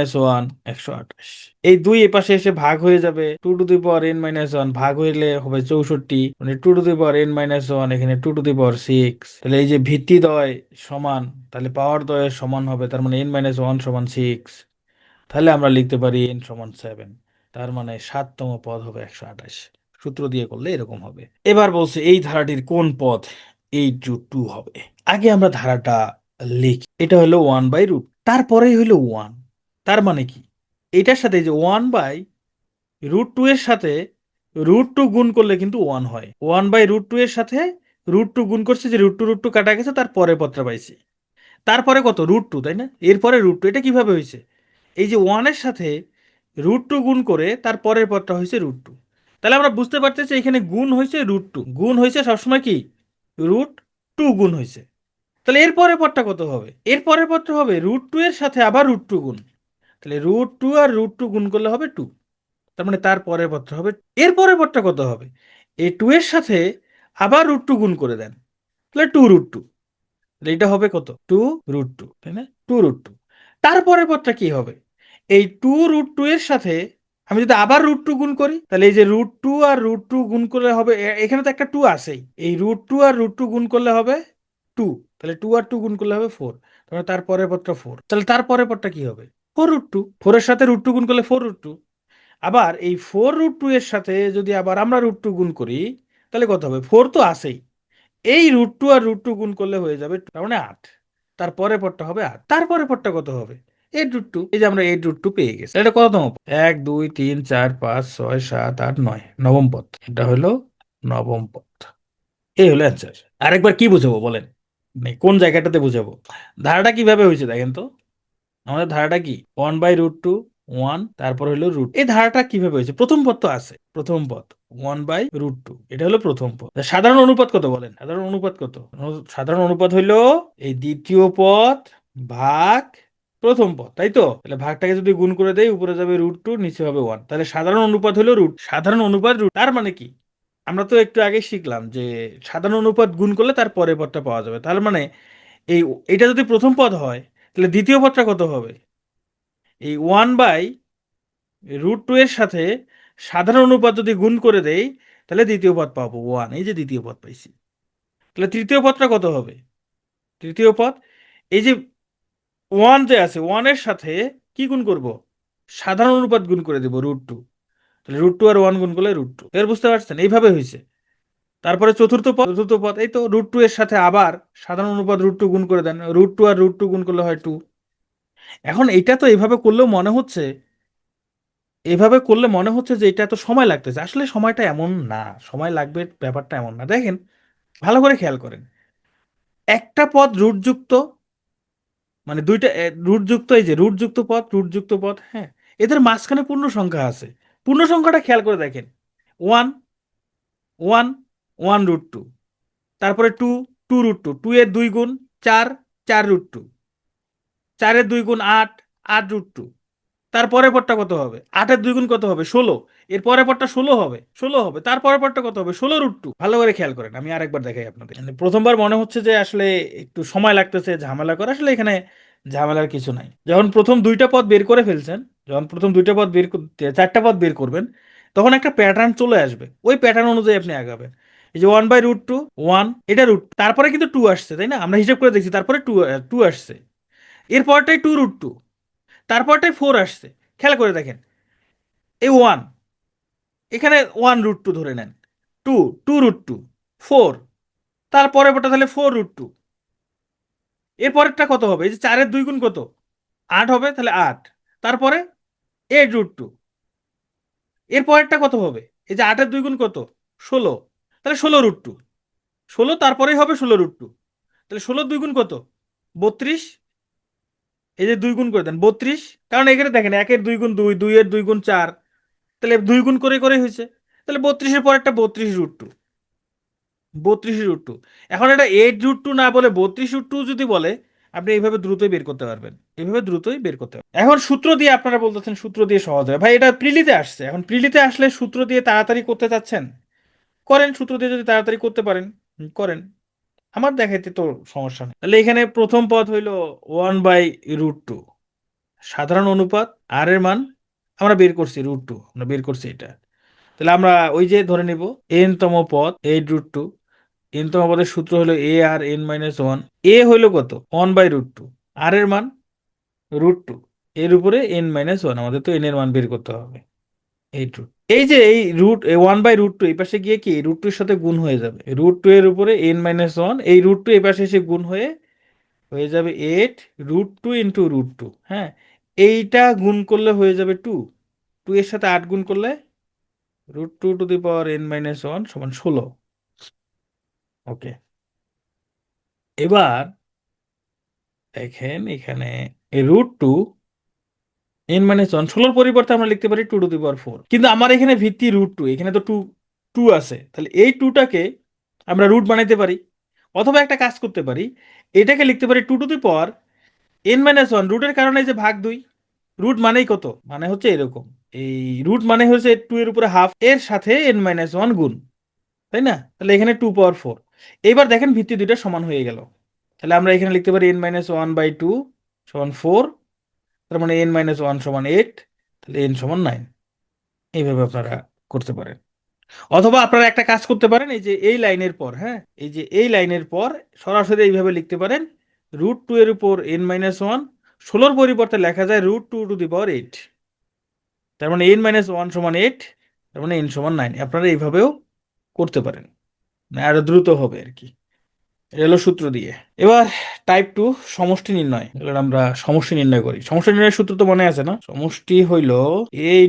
128। এই 2 এ পাশে এসে ভাগ হয়ে যাবে, 2n-1 ভাগ হইলে হবে 64, মানে 2n-1, এখানে 2/6। তাহলে এই যে ভিত্তিদ্বয় সমান, তাহলে পাওয়ার দ্বয়ের সমান হবে, তার মানে n-1 সমান 6। তাহলে আমরা লিখতে পারি n সমান 7, তার মানে সাততম পদ হবে 128। সূত্র দিয়ে করলে এরকম হবে। এবার বলছে এই ধারাটির কোন পদ 8√2 হবে? আগে আমরা ধারাটা লিখি। এটা হলো 1/√, তারপরেই হলো 1। তার মানে কি, এটার সাথে এই যে 1/√2 এর সাথে √2 গুণ করলে কিন্তু 1 হয়। 1/√2 এর সাথে √2 গুণ করছে, যে √2 কাটা গেছে, তার পরের পদটা পাইছি। তারপরে কত? √2, তাই না? এরপরে √2, এটা কিভাবে হয়েছে? এই যে 1 এর সাথে √2 গুণ করে তার পরের পদটা হয়েছে √2। তাহলে আমরা বুঝতে পারতেছি এখানে গুণ হয়েছে √2, গুণ হয়েছে সবসময় কি √2 গুণ হয়েছে। তাহলে এর পরের পদটা কত হবে? এর পরের পদটা হবে √2 এর সাথে আবার √2 গুণ। তাহলে √2 আর √2 গুণ করলে হবে 2। তার মানে তার পরের পদটা হবে, এর পরের পদটা কত হবে? এই 2 এর সাথে আবার √2 গুণ করে দেন, তাহলে 2√2। তাহলে এটা হবে কত? 2√2, তাই না? 2√2। তারপরের পদটা কি হবে? এই 2√2 এর সাথে আমি যদি আবার √2 গুণ করি, তাহলে এই যে √2 আর √2 গুণ করলে হবে, এখানে তো একটা 2 আছেই, এই √2 আর √2 গুণ করলে হবে 2। তাহলে 2 আর 2 গুণ করলে হবে 4। তাহলে তারপরের পদটা 4। তাহলে তারপরের পদটা কি হবে? 4√2। 4 এর সাথে √2 গুণ করলে 4√2। আবার এই 4√2 এর সাথে যদি আবার আমরা √2 গুণ করি, তাহলে কত হবে? 4 তো আছেই, এই √2 আর √2 গুণ করলে হয়ে যাবে, তার মানে 8। তারপরে পদটা হবে 8। তারপরে পদটা কত হবে? 8√2। এই যে আমরা 8√2 পেয়ে গেছি। এটা কততম পদ? 1 2 3 4 5 6 7 8 9, নবম পদ। এটা হলো নবম পদ। এই হলো অ্যান্সার। আরেকবার কি বুঝাবো বলেন, মানে কোন জায়গাটাতে বুঝাবো? ধারাটা কিভাবে হয়েছে দেখেন তো। আমাদের ধারাটা কি? 1/√2, 1, তারপর হলো রুট। এই ধারাটা কিভাবে হয়েছে? প্রথম পদ তো আছে, প্রথম পদ 1/√2, এটা হলো প্রথম পদ। সাধারণ অনুপাত কত বলেন? সাধারণ অনুপাত কত? সাধারণ অনুপাত হইলো এই দ্বিতীয় পদ ভাগ প্রথম পদ, তাই তো? তাহলে ভাগটাকে যদি গুণ করে দেই, উপরে যাবে √2, নিচে হবে 1। তাহলে সাধারণ অনুপাত হলো রুট, সাধারণ অনুপাত রুট। তার মানে কি, আমরা তো একটু আগে শিখলাম যে সাধারণ অনুপাত গুণ করলে তার পরের পদটা পাওয়া যাবে। তার মানে এই এটা যদি প্রথম পদ হয় তাহলে দ্বিতীয় পদটা কত হবে? এই 1/√2 এর সাথে সাধারণ অনুপাত যদি গুণ করে দেই তাহলে দ্বিতীয় পদ পাবো 1। এই যে দ্বিতীয় পদ পাইছি। তাহলে তৃতীয় পদটা কত হবে? তৃতীয় পদ, এই যে 1 যে আছে 1 এর সাথে কি গুণ করব? সাধারণ অনুপাত গুণ করে দেবো √2। তাহলে √2 আর 1 গুণ করলে √2। এর বুঝতে পারছেন? এইভাবে হয়েছে। তারপরে চতুর্থ পদ এই তো √2 এর সাথে আবার সাধারণ অনুপাত √2 গুণ করে দেন, √2 আর √2 গুণ করলে হয় 2। এখন এটা তো এইভাবে করলেও মনে হচ্ছে, এভাবে করলে মনে হচ্ছে যে এটা তো সময় লাগতেছে, আসলে সময়টা এমন না। সময় লাগবে ব্যাপারটা এমন না। দেখেন, ভালো করে খেয়াল করেন, একটা পদ রুটযুক্ত, মানে দুইটা রুটযুক্ত, এই যে রুটযুক্ত পদ, হ্যাঁ, এদের মাঝখানে পূর্ণ সংখ্যা আছে। পূর্ণ সংখ্যাটা খেয়াল করে দেখেন, 1 1 1 √2, তারপরে 2 2 √2, 2 এর 2 গুণ 4, 4 √2, 4 এর 2 গুণ 8, 8 √2। তারপরের পরটা কত হবে? 8 এর 2 গুণ কত হবে? 16। এর পরের পরটা 16 হবে। তারপরের পরটা কত হবে? 16 √2। ভালো করে খেয়াল করেন, আমি আরেকবার দেখাই আপনাদের। মানে প্রথমবার মনে হচ্ছে যে আসলে একটু সময় লাগতেছে, ঝামেলা করে, আসলে এখানে ঝামেলার কিছু নাই। যখন প্রথম দুইটা পদ বের করে ফেলছেন, যখন প্রথম দুইটা পদ বের চারটা পদ বের করবেন, তখন একটা প্যাটার্ন চলে আসবে। ওই প্যাটার্ন অনুযায়ী আপনি আগাবেন। এই যে 1/√2, 1, এটা তারপরে কিন্তু 2 আসছে, তাই না? আমরা হিসাব করে দেখছি, তারপরে 2 2 আসছে। এর পরটাই 2 √2, তারপরটাই 4 আসছে। খেয়াল করে দেখেন, এই 1, এখানে 1 √2 ধরে নেন, 2, 2 √2, 4, তারপরে পরটা তাহলে 4 √2। এর পরেরটা কত হবে? এই যে 4 এর 2 গুণ কত? 8 হবে, তাহলে 8। তারপরে 8 √2। এর পরেরটা কত হবে? এই যে 8 এর 2 গুণ কত? 16, তাহলে 16 √2। 16, তারপরেই হবে 16 √2। তাহলে 16 এর 2 গুণ কত? 32। এই যে 2 গুণ করে দেন, 32। কারণ এখানে দেখেন 1 এর 2 গুণ 2, 2 এর 2 গুণ 4, তাহলে 2 গুণ করে করে হয়েছে। তাহলে 32-এর পরেরটা 32 √2, 32 √2। এখন এটা 8 √2 না বলে 32 √2 যদি বলে, আপনি এইভাবে দ্রুতই বের করতে পারবেন। এইভাবে দ্রুতই বের করতে পারবেন। এখন সূত্র দিয়ে আপনারা বলতেছেন সূত্র দিয়ে সহজ হয় ভাই, এটা প্রিলিতে আসছে। এখন প্রিলিতে আসলে সূত্র দিয়ে তাড়াতাড়ি করতে চাচ্ছেন, করেন। সূত্র দিয়ে যদি তাড়াতাড়ি করতে পারেন, করেন। আমার দেখাইতে তো সমস্যা নেই। তাহলে এখানে প্রথম পদ হইল 1/√2, সাধারণ অনুপাত আর এর মান আমরা বের করছি √2, আমরা বের করছি এটা। তাহলে আমরা ওই যে ধরে নিব এন তম পদ 8 √2। এন তম পদের সূত্র হলো ARn-1। এ হইলো কত? 1/√2, আর এর মান √2, এর উপরে n-1, আমাদের তো এন এর মান বের করতে হবে। এই যে এই এই 1/√2 এই পাশে গিয়ে কি √2 এর সাথে গুণ হয়ে যাবে, √2 এর উপরে n-1, এই √2 এই পাশে এসে গুণ হয়ে হয়ে যাবে 8 √2 × √2। হ্যাঁ, এইটা গুণ করলে হয়ে যাবে 2, 2 এর সাথে 8 গুণ করলে √2 to the power n-1 সমান 16। ওকে, এবার দেখেন এখানে √2 n-1, 16-র পরিবর্তে আমরা লিখতে পারি 2 to the power 4। কিন্তু আমার এখানে ভিত্তি √2, এখানে তো 2 2 আছে, তাহলে এই 2টাকে আমরা রুট বানাইতে পারি। অথবা একটা কাজ করতে পারি, এটাকে লিখতে পারি 2 to the power n-1। রুটের কারণে এই যে ভাগ 2, রুট মানেই কত? মানে হচ্ছে এরকম, এই রুট মানে হচ্ছে 2 এর উপরে হাফ এর সাথে n-1 গুণ, তাই না? তাহলে এখানে 2 power 4। এবার দেখেন ভিত্তি দুইটা সমান হয়ে গেল। তাহলে আমরা এখানে লিখতে পারি n-1/2 সমান 4, তার মানে n-1 সমান 8, তাহলে n সমান 9। এইভাবে আপনারা করতে পারেন। অথবা আপনারা একটা কাজ করতে পারেন, এই যে এই লাইনের পর, হ্যাঁ, এই যে এই লাইনের পর সরাসরি এইভাবে লিখতে পারেন √2 এর উপর n-1, 16-র পরিবর্তে লেখা যায় √2 to the power 8। তার মানে n-1 সমান 8, তার মানে n সমান 9। আপনারা এইভাবেও করতে পারেন, মানে আরো দ্রুত হবে আর কি। এটা হলো সূত্র দিয়ে। এবার টাইপ 2, সমষ্টি নির্ণয়। এবার আমরা সমষ্টি নির্ণয় করি। সমষ্টি নির্ণয়ের সূত্র তো মনে আছে না? সমষ্টি হইল a ×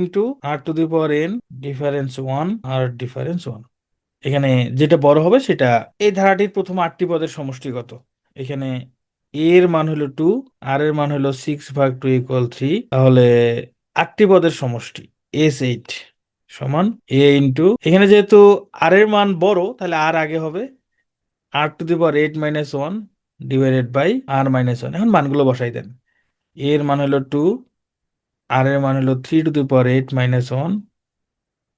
r⁴n difference 1 R difference 1। এখানে যেটা বড় হবে সেটা, এই ধারাটির প্রথম 8টি পদের সমষ্টি কত? এখানে a এর মান হলো 2, আর এর মান হলো 6/2 = 3, তাহলে 8টি পদের সমষ্টি s8 সমান a এখানে যেহেতু আর এর মান বড়, তাহলে আর আগে হবে, r⁴ ডিভাইডেড বাই r-1। এখন মানগুলো বসাই দেন। a এর মান হলো 2, আর এর মান হলো 3⁴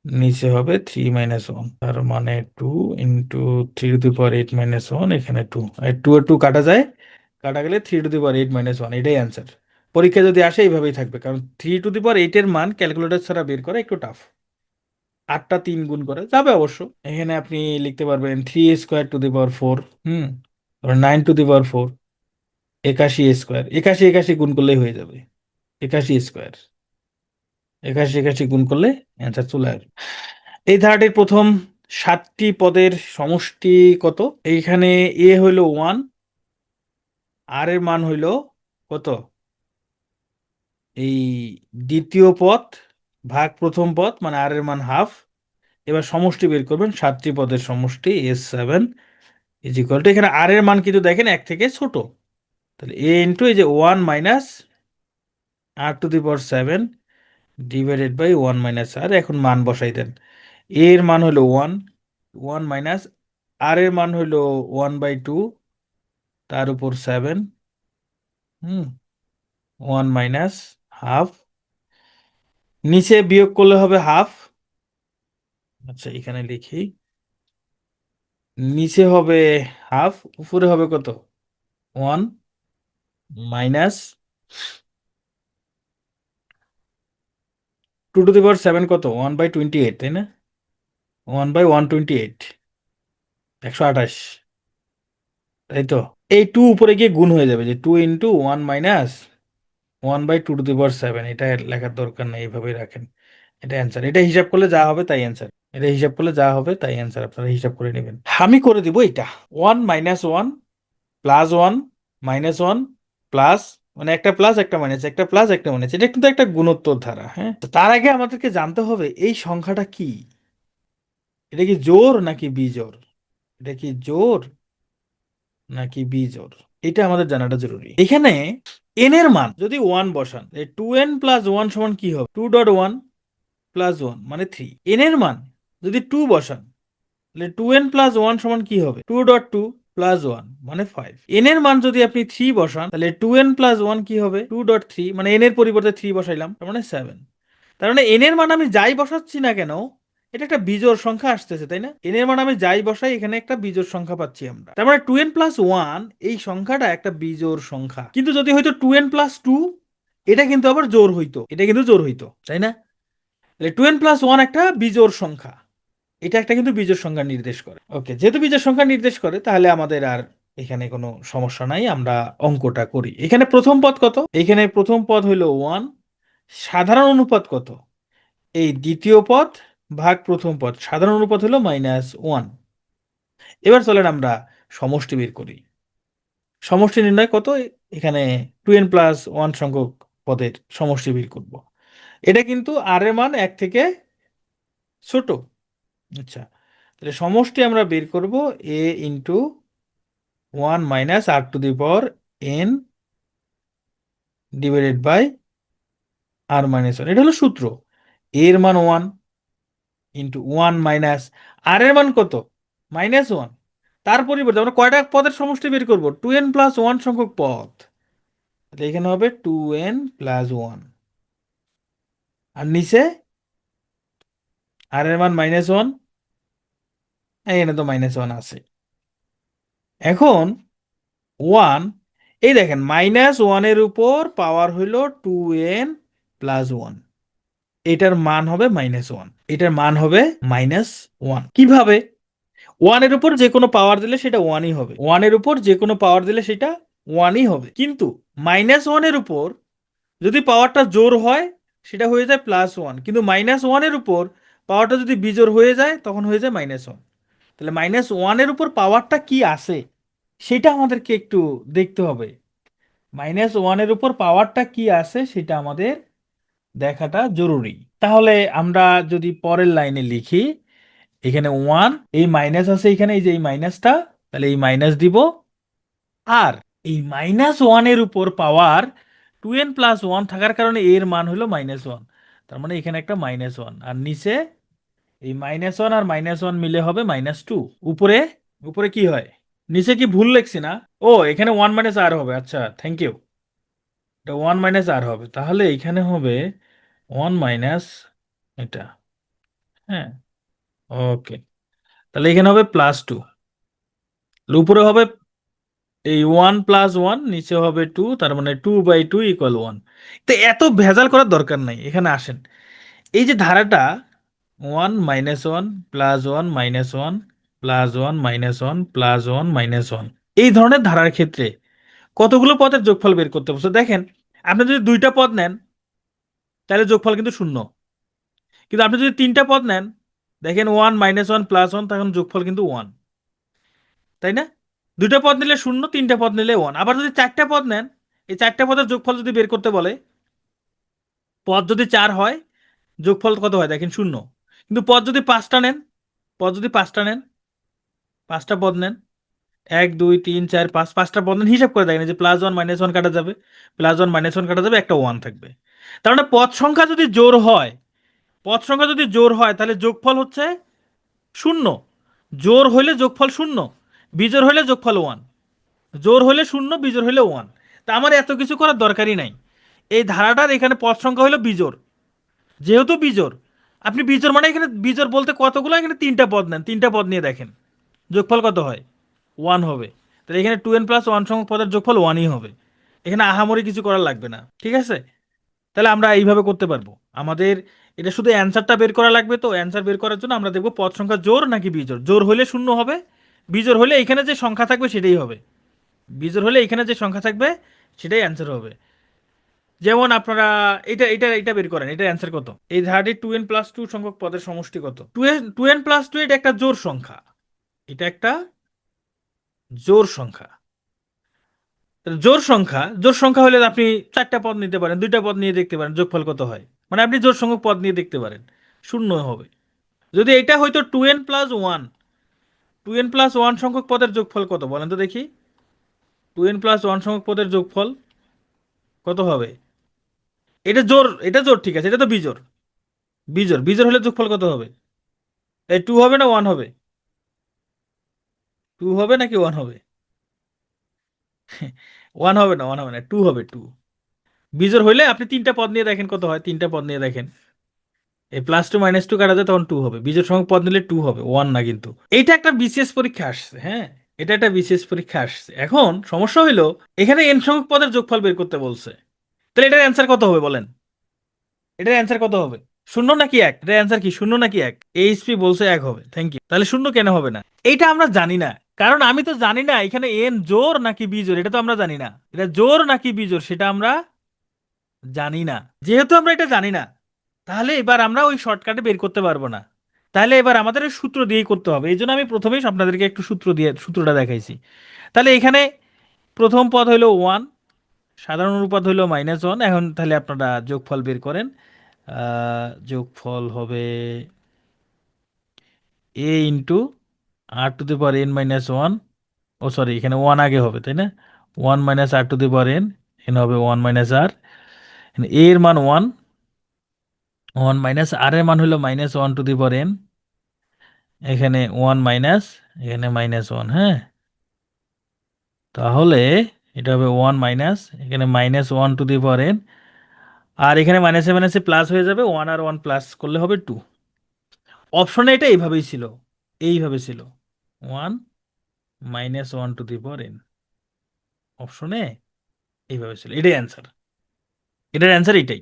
নিচে হবে 3-1, তার মানে 2 × 3⁴ এখানে 2, আর 2 এর 2 কাটা যায়, কাটা গেলে 3^8 - 1, এটাই অ্যান্সার। পরীক্ষা যদি আসে এইভাবেই থাকবে, কারণ 3^8 এর মান ক্যালকুলেটর ছাড়া বের করা একটু টাফ। 8টা 3 গুণ করে যাবে অবশ্য। এখানে আপনি লিখতে পারবেন 3^²⁴, হুম, 9^4, 81 স্কোয়ার, 81 81 গুণ করলেই হয়ে যাবে। 81 স্কোয়ার, 81 81 গুণ করলে অ্যান্সার চলে আসবে। এই ধারাটির প্রথম 7টি পদের সমষ্টি কত? এইখানে এ হইল 1, আর এর মান হইল কত? এই দ্বিতীয় পদ ভাগ প্রথম পদ, মানে আর এর মান হাফ। এবার সমষ্টি বের করবেন, 7টি পদের সমষ্টি S7 ইজ ইকুয়াল টু, এখানে আর এর মান কিন্তু দেখেন এক থেকে ছোট, তাহলে এ ইন্টু এই যে 1 - r⁷ ডিভাইডেড বাই 1 - r। এখন মান বসাই দেন। এ এর মান হলো 1, 1 মাইনাস আর এর মান হলো 1/2, তার উপর 7, হুম, 1 - হাফ। নিচে বিয়োগ করলে হবে হাফ। আচ্ছা এখানে লিখি, নিচে হবে হাফ, উপরে হবে কত? 1 মাইনাস 2^7 কত? 1/28, তাই না? 1/128, 128, তাই তো? এই 2 উপরে গিয়ে গুণ হয়ে যাবে, যে 2 ইন্টু 1 - 1/2^7। এটা লেখার দরকার নেই, এইভাবেই রাখেন। এটা অ্যান্সার, এটা হিসাব করলে যা হবে তাই অ্যান্সার। এটা হিসাব করলে যা হবে তাই অ্যান্সার, আপনারা হিসাব করে নেবেন। আমি করে দিব এটা 1 - 1 + 1 - 1 প্লাস, মানে একটা প্লাস একটা মাইনাস, একটা প্লাস একটা মাইনাস, এটা কিন্তু একটা গুণোত্তর ধারা। হ্যাঁ, তো তার আগে আমাদেরকে জানতে হবে এই সংখ্যাটা কি। এটা কি জোড় নাকি বিজোড়? এটা কি জোড় নাকি বিজোড়? এটা আমাদের জানাটা জরুরি। এখানে এন এর মান যদি 1 বসান, 2n + 1 সমান কি হবে? 2.1 + 1 মানে 3। এন এর মান যদি 2 বসান, তাহলে 2n + 1 সমান কি হবে? 2.2 + 1 মানে 5। এন এর মান যদি আপনি 3 বসান, তাহলে 2n + 1 কি হবে? 2.3, মানে এন এর পরিবর্তে 3 বসাইলাম, তার মানে 7। তার মানে এন এর মান আমি যাই বসাচ্ছি না কেন, এটা একটা বিজোড় সংখ্যা আসতেছে, তাই না? এন এর মান আমি যাই বসাই, এখানে একটা বিজোড় সংখ্যা পাচ্ছি আমরা। তার মানে 2n + 1 এই সংখ্যাটা একটা বিজোড় সংখ্যা। কিন্তু যদি হয়তো 2n + 2, এটা কিন্তু আবার জোড় হইতো, এটা কিন্তু জোড় হইতো, তাই না? তাহলে 2n + 1 একটা বিজোড় সংখ্যা, এটা একটা কিন্তু বিজোড় সংখ্যা নির্দেশ করে। ওকে, যেহেতু বিজোড় সংখ্যা নির্দেশ করে, তাহলে আমাদের আর এখানে কোনো সমস্যা নাই। আমরা অঙ্কটা করি। এখানে প্রথম পদ কত? এখানে প্রথম পদ হইল 1, সাধারণ অনুপাত কত? এই দ্বিতীয় পদ ভাগ প্রথম পদ, সাধারণ অনুপাত হলো -1। এবার চলেন আমরা সমষ্টি বের করি। সমষ্টি নির্ণয় কত? এখানে 2n + 1 সংখ্যক পদের সমষ্টি বের করব। এটা কিন্তু আর এর মান এক থেকে ছোট। আচ্ছা, তাহলে সমষ্টি আমরা বের করব a into 1 - r⁴n divided by r-1। এটা হলো সূত্র। a এর মান 1 ইন্টু 1 মাইনাস আর এর মান কত? -1। তার পরিবর্তে আমরা কয়টা পদের সমষ্টি বের করব? 2n + 1 সংখ্যক পদ। তাহলে এখানে হবে 2n + 1, আর নিচে আর এর মান -1, এখানে তো -1 আছে। এখন 1, এই দেখেন -1 এর উপর পাওয়ার হইল 2n + 1, এটার মান হবে -1, এটার মান হবে -1। কিভাবে? 1 এর উপর যে কোনো পাওয়ার দিলে সেটা 1ই হবে, 1 এর উপর যে কোনো পাওয়ার দিলে সেটা 1ই হবে। কিন্তু -1 এর উপর যদি পাওয়ারটা জোর হয়, সেটা হয়ে যায় +1। কিন্তু -1 এর উপর পাওয়ারটা যদি বিজোড় হয়ে যায়, তখন হয়ে যায় -1। তাহলে -1 এর উপর পাওয়ারটা কি আছে, সেটা আমাদেরকে একটু দেখতে হবে। -1 এর উপর পাওয়ারটা কি আছে সেটা আমাদের দেখাটা জরুরি। তাহলে আমরা যদি পরের লাইনে লিখি, এখানে 1, এই মাইনাস আছে এখানে, এই যে এই মাইনাসটা, তাহলে এই মাইনাস দিব। আর এই -1 এর উপর পাওয়ার 2n + 1 থাকার কারণে এর মান হলো -1। তার মানে এখানে একটা -1, আর নিচে এই -1 আর -1 মিলে হবে -2। উপরে, উপরে কি হয়? নিচে কি ভুল লিখছি না? ও, এখানে 1 - r হবে। আচ্ছা, থ্যাংক ইউ। এটা 1 - r হবে, তাহলে এখানে হবে 1 মাইনাস এটা। হ্যাঁ, ওকে, তাহলে এখানে হবে +2, উপরে হবে এই 1+1 নিচে হবে 2, তার মানে 2/2 = 1। তো এত ভেজাল করার দরকার নাই, এখানে আসেন। এই যে ধারাটা 1 - 1 + 1 - 1 + 1 - 1 এই ধরনের ধারার ক্ষেত্রে কতগুলো পদের যোগফল বের করতে বলছে দেখেন। আপনি যদি দুইটা পদ নেন তাহলে যোগফল কিন্তু শূন্য, কিন্তু আপনি যদি তিনটা পদ নেন, দেখেন 1 - 1 + 1 তখন যোগফল কিন্তু 1, তাই না? দুইটা পদ নিলে শূন্য, তিনটা পদ নিলে 1। আবার যদি চারটা পদ নেন, এই চারটা পদের যোগফল যদি বের করতে বলে, পদ যদি 4 হয়, যোগফল কত হয় দেখেন শূন্য। কিন্তু পদ যদি পাঁচটা নেন, পদ যদি পাঁচটা নেন, পাঁচটা পদ নেন, 1 2 3 4 5, পাঁচটা পদ নেন, হিসাব করে দেখেন এই যে +1 - 1 কাটা যাবে, +1 - 1 কাটা যাবে, একটা 1 থাকবে। তার মানে পদ সংখ্যা যদি জোড় হয়, পদ সংখ্যা যদি জোড় হয় তাহলে যোগফল হচ্ছে শূন্য। জোড় হইলে যোগফল শূন্য, বিজোড় হইলে যোগফল 1। জোড় হইলে শূন্য, বিজোড় হইলে 1। তা আমার এত কিছু করার দরকারই নাই। এই ধারাটার এখানে পদ সংখ্যা হলো বিজোড়, যেহেতু বিজোড়, আপনি বিজোড় মানে এখানে বিজোড় বলতে কতগুলো, এখানে তিনটা পদ নেন, তিনটা পদ নিয়ে দেখেন যোগফল কত হয়, 1 হবে। তাহলে এখানে 2n+1 সংখ্যক পদের যোগফল 1ই হবে। এখানে আহামরি কিছু করার লাগবে না, ঠিক আছে? তাহলে আমরা এইভাবে করতে পারবো। আমাদের এটা শুধু অ্যান্সারটা বের করা লাগবে, তো অ্যান্সার বের করার জন্য আমরা দেখবো পদ সংখ্যা জোড় নাকি বিজোড়। জোড় হলে শূন্য হবে, বিজোড় হলে এখানে যে সংখ্যা থাকবে সেটাই হবে। বিজোড় হলে এখানে যে সংখ্যা থাকবে সেটাই অ্যান্সার হবে। যেমন আপনারা এটা এটা এটা বের করেন, এটা অ্যান্সার কত? এই ধারাটি 2n+2 সংখ্যক পদের সমষ্টি কত? 2n+2 এটা একটা জোড় সংখ্যা, এটা একটা জোড় সংখ্যা। জোড় সংখ্যা হলে আপনি চারটা পদ নিতে পারেন, দুইটা পদ নিয়ে দেখতে পারেন যোগফল কত হয়, মানে আপনি জোড় সংখ্যক পদ নিয়ে দেখতে পারেন, শূন্য হবে। যদি এটা হয়তো 2n+1, 2n+1 সংখ্যক পদের যোগফল কত বলেন তো দেখি? 2n+1 সংখ্যক পদের যোগফল কত হবে? এটা জোড় ঠিক আছে, এটা তো বিজোড়। বিজোড় হলে যোগফল কত হবে? এই 2 হবে না 1 হবে? 2 হবে নাকি 1 হবে? 1 হবে না, 1 হবে না, 2 হবে, 2। বিজোড় হইলে আপনি তিনটা পদ নিয়ে দেখেন কত হয়, তিনটা পদ নিয়ে দেখেন, এই +2 - 2 কাটা যায় তখন 2 হবে। বিজোড় সংখ্যক পদ নিলে 2 হবে, 1 না কিন্তু। এইটা একটা বিসিএস পরীক্ষা আসছে, হ্যাঁ, এটা একটা বিসিএস পরীক্ষা আসছে। এখন সমস্যা হইলো এখানে n সংখ্যক পদের যোগফল বের করতে বলছে, তাহলে এটার অ্যান্সার কত হবে বলেন? এটার অ্যান্সার কত হবে? শূন্য নাকি এক? এটার অ্যান্সার কি, শূন্য নাকি এক? এইচপি বলছে এক হবে, থ্যাংক ইউ। তাহলে শূন্য কেন হবে না? এইটা আমরা জানি না, কারণ আমি তো জানি না এখানে এন জোড় নাকি বিজোড়, এটা তো আমরা জানি না। এটা জোড় নাকি বিজোড় সেটা আমরা জানি না। যেহেতু আমরা এটা জানি না, তাহলে এবার আমরা ওই শর্টকাটে বের করতে পারবো না। তাহলে এবার আমাদের ওই সূত্র দিয়েই করতে হবে। এই জন্য আমি প্রথমেই আপনাদেরকে একটু সূত্রটা দেখাইছি। তাহলে এখানে প্রথম পদ হইলো 1, সাধারণ অনুপাত হইলো -1। এখন তাহলে আপনারা যোগফল বের করেন। যোগফল হবে a × r⁻n−1। ও সরি, এখানে 1 আগে হবে তাই না? 1 - r⁻n, এখানে হবে 1 - r। এখানে a এর মান 1, 1 - r এর মান হলো -1⁻n, এখানে 1 মাইনাস, এখানে -1, হ্যাঁ। তাহলে এটা হবে 1 মাইনাস, এখানে -1⁻n, আর এখানে মাইনাসে মাইনাসে প্লাস হয়ে যাবে, 1 আর 1 প্লাস করলে হবে 2। অপশনে এটা এইভাবেই ছিল, এইভাবে ছিল, 1 -1⁻n, অপশনে এইভাবে ছিল। এটাই অ্যান্সার, এটার অ্যান্সার এটাই।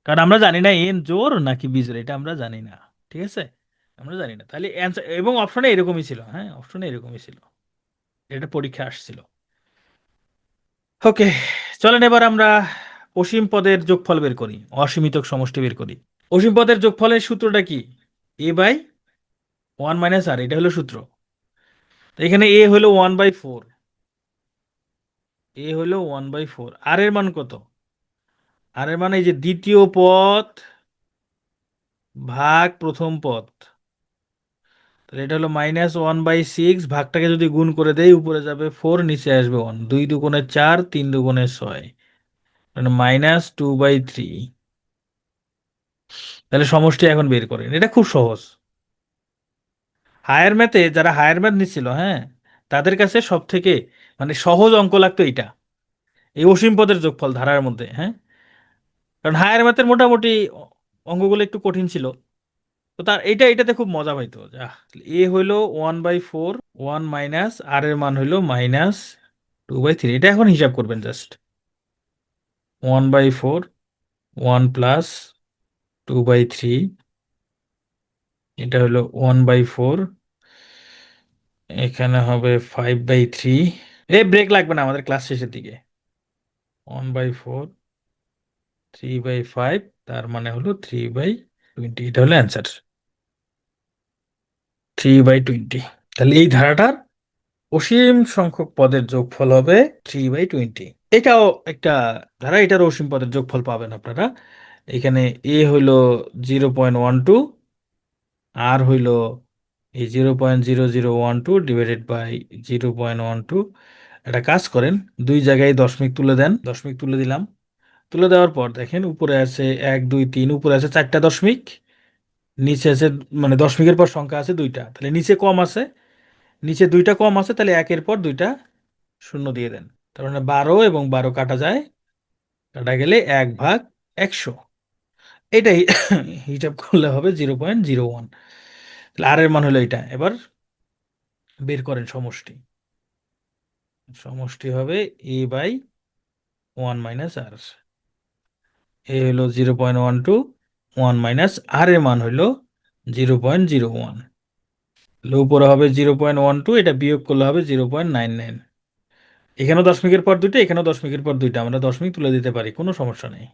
কারণ আমরা জানি না এন জোর নাকি বিজোর, এটা আমরা জানি না, ঠিক আছে? আমরা জানি না, তাহলে অ্যান্সার, এবং অপশনে এরকমই ছিল, হ্যাঁ, অপশনে এরকমই ছিল, এটা পরীক্ষা আসছিল। ওকে, চলেন এবার আমরা অসীম পদের যোগফল বের করি, অসীমিত সমষ্টি বের করি। অসীম পদের যোগফলের সূত্রটা কি? a/1 - r, এটা হলো সূত্র। তো এখানে এ হলো 1/4, এ হলো 1/4, আর এর মান কত? আর এর মান এই যে দ্বিতীয় পদ ভাগ প্রথম পদ, তাহলে এটা হলো -1/6, ভাগটাকে যদি গুণ করে দেই উপরে যাবে 4, নিচে আসবে 1, 2 × 2 = 4, 3 × 2 = 6, মানে -2/3। তাহলে সমষ্টি এখন বের করেন, এটা খুব সহজ। হায়ার ম্যাথে যারা হায়ার ম্যাথ নিচ্ছিল, হ্যাঁ, তাদের কাছে সব থেকে মানে সহজ অঙ্ক লাগতো এটা, এই অসীম পদের যোগফল ধারার মধ্যে, হ্যাঁ। কারণ হায়ার ম্যাথের মোটামুটি অঙ্কগুলো একটু কঠিন ছিল, তো তার এটাতে খুব মজা পাইতো যা। এ হইলো 1/4, 1 - আর এর মান হইলো -2/3। এটা এখন হিসাব করবেন জাস্ট। 1/4, 1 + 2/3, এটা হলো 1/4, এখানে হবে 5/3। ব্রেক লাগবে না আমাদের ক্লাস শেষের দিকে। 1/4, 3/5, তার মানে হলো 3/20। এটা হলো অ্যান্সার, 3/20। তাহলে এই ধারাটার অসীম সংখ্যক পদের যোগফল হবে 3/20। এটাও একটা ধারা, এটার অসীম পদের যোগফল পাবেন আপনারা। এখানে এ হইল 0.12, আর হইল এই 0.0012 ডিভাইডেড বাই 0.12। একটা কাজ করেন, দুই জায়গায় দশমিক তুলে দেন, দশমিক তুলে দিলাম। তুলে দেওয়ার পর দেখেন উপরে আছে 1 2 3, উপরে আছে 4টা দশমিক, নিচে আছে, মানে দশমিকের পর সংখ্যা আছে দুইটা, তাহলে নিচে কম আছে, নিচে দুইটা কম আছে, তাহলে একের পর দুইটা শূন্য দিয়ে দেন। তার মানে 12 এবং 12 কাটা যায়, কাটা গেলে 1/100। এটাই হিসাব করলে হবে 0.01। তাহলে আর এর মান হলো এটা। এবার বের করেন সমষ্টি। সমষ্টি হবে a/1 - আর। এ হলো 0.12, 1 - আর এর মান হইলো 0.01। উপরে হবে 0.12, এটা বিয়োগ করলে হবে 0.99। এখানেও দশমিকের পর দুইটা, এখানেও দশমিকের পর দুইটা, আমরা দশমিক তুলে দিতে পারি, কোনো সমস্যা নেই।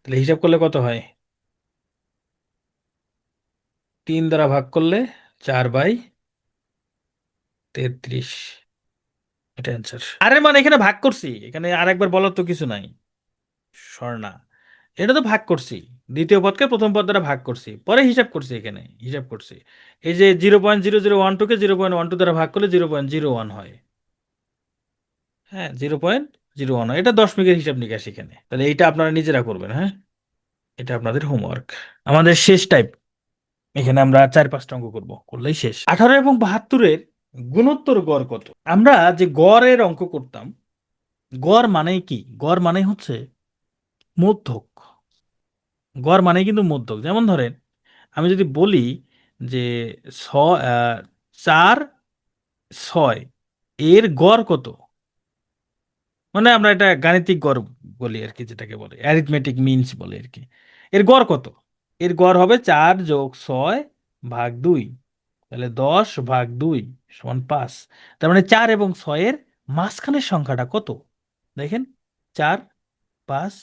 তাহলে হিসাব করলে কত হয়? 3 দ্বারা ভাগ করলে 4/33। এটা অ্যান্সার। আরে মানে এখানে ভাগ করছি, এখানে আর একবার বলার তো কিছু নাই। স্বর্ণা, এটা তো ভাগ করছি, দ্বিতীয় পদকে প্রথম পদ দ্বারা ভাগ করছি, পরে হিসাব করছি, এখানে হিসাব করছি। এই যে 0.0012 কে 0.12 দ্বারা ভাগ করলে 0.01 হয়। হ্যাঁ, 0.01 হয়। এটা দশমিকের হিসাব নিকাশ এখানে। তাহলে এইটা আপনারা নিজেরা করবেন, হ্যাঁ, এটা আপনাদের হোমওয়ার্ক। আমাদের শেষ টাইপ, এখানে আমরা 4-5টা অঙ্ক করব, করলেই শেষ। 18 এবং 72-এর গুণোত্তর গড় কত? আমরা যে গড়ের অঙ্ক করতাম, গড় মানেই কি? গড় মানে হচ্ছে মধ্যক। গড় মানে কিন্তু মধ্যক। যেমন ধরেন আমি যদি বলি যে 4, 6 এর গড় কত, মানে আমরা এটা গাণিতিক গড় বলি আর কি, যেটাকে বলে অ্যারিথমেটিক মিনস বলে আর কি। এর গড় কত? এর গড় হবে 4+6/2, তাহলে 10/2 সমান 5। তার মানে 4 এবং 6-এর মাঝখানের সংখ্যাটা কত? দেখেন, 4, 5,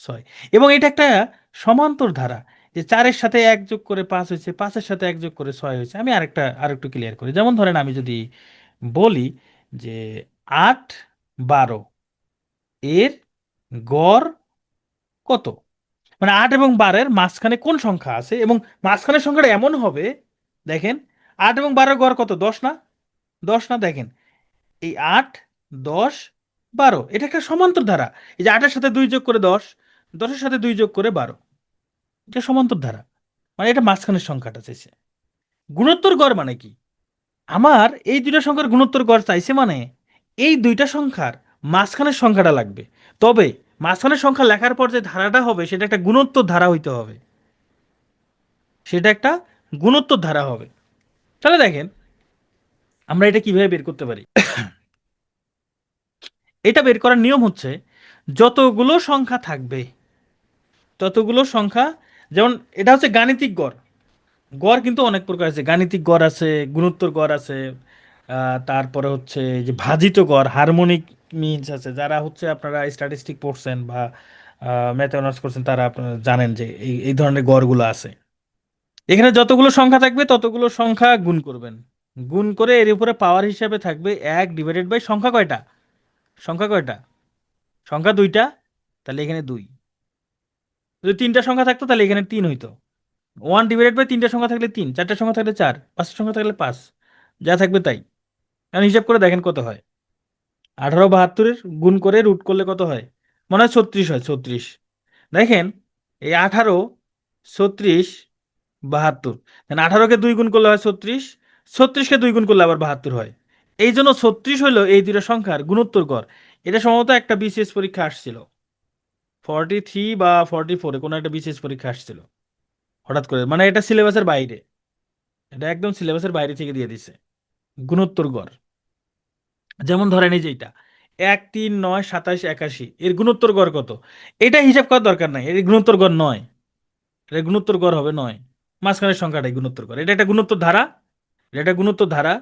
6। এবং এটা একটা সমান্তর ধারা, যে 4-এর সাথে 1 যোগ করে 5 হয়েছে, 5-এর সাথে 1 যোগ করে 6 হয়েছে। আমি আরেকটু ক্লিয়ার করি। যেমন ধরেন আমি যদি বলি যে 8, 12 এর গড় কত, মানে 8 এবং 12-এর মাঝখানে কোন সংখ্যা আছে, এবং মাঝখানের সংখ্যাটা এমন হবে, দেখেন 8 এবং 12-এর গড় কত, 10 না? 10 না? দেখেন এই 8, 10, 12 এটা একটা সমান্তর ধারা। এই যে 8-এর সাথে 2 যোগ করে 10, 10-এর সাথে 2 যোগ করে 12, এটা সমান্তর ধারা। মানে এটা মাঝখানের সংখ্যাটা চাইছে। গুণোত্তর গড় মানে কি? আমার এই দুইটা সংখ্যার গুণোত্তর গড় চাইছে, মানে এই দুইটা সংখ্যার মাঝখানের সংখ্যাটা লাগবে। তবে মাঝখানের সংখ্যা লেখার পর যে ধারাটা হবে সেটা একটা গুণোত্তর ধারা হইতে হবে, সেটা একটা গুণোত্তর ধারা হবে। তাহলে দেখেন আমরা এটা কিভাবে বের করতে পারি। এটা বের করার নিয়ম হচ্ছে, যতগুলো সংখ্যা থাকবে ততগুলো সংখ্যা, যেমন এটা হচ্ছে গাণিতিক গড়। গড় কিন্তু অনেক প্রকার আছে, গাণিতিক গড় আছে, গুণোত্তর গড় আছে, তারপরে হচ্ছে যে ভাজিত গড়, হারমোনিক মিনস আছে। যারা হচ্ছে আপনারা স্ট্যাটিস্টিক পড়ছেন বা ম্যাথ অনার্স করছেন, তারা আপনারা জানেন যে এই ধরনের গড়গুলো আছে। এখানে যতগুলো সংখ্যা থাকবে ততগুলো সংখ্যা গুণ করবেন, গুণ করে এর উপরে পাওয়ার হিসাবে থাকবে 1 / সংখ্যা কয়টা? সংখ্যা কয়টা? সংখ্যা দুইটা, তাহলে এখানে 2। যদি তিনটা সংখ্যা থাকতো তাহলে এখানে 3 হইতো। 1/3 সংখ্যা থাকলে 3, চারটা সংখ্যা থাকলে 4, পাঁচটা সংখ্যা থাকলে 5, যা থাকবে তাই। এখন হিসাব করে দেখেন কত হয়। 18 72-এর গুণ করে রুট করলে কত হয়? মনে হয় 36 হয়, 36। দেখেন এই 18, 36, 72, 18-কে 2 গুণ করলে হয় 36, 36-কে 2 গুণ করলে আবার 72 হয়। এই জন্য 36 হলো এই দুটো সংখ্যার গুণোত্তর গড়। এটা সম্ভবত একটা বিসিএস পরীক্ষা আসছিল, 43 বা 44-এ কোনো একটা বিসিএস পরীক্ষা আসছিল। হঠাৎ করে, মানে এটা সিলেবাসের বাইরে, এটা একদম সিলেবাসের বাইরে থেকে দিয়ে দিছে গুণোত্তর গড়। যেমন ধরেন এই যে এটা 1, 3, 9, 27, 81, এর গুণোত্তর গড় কত, এটা হিসাব করার দরকার নাই, এর গুণোত্তর গড় নয়, এটা গুণোত্তর গড় হবে নয়, মাঝখানের সংখ্যাটাই গুণোত্তর গড়, এটা একটা গুণোত্তর ধারা, এটা একটা গুণোত্তর ধারা,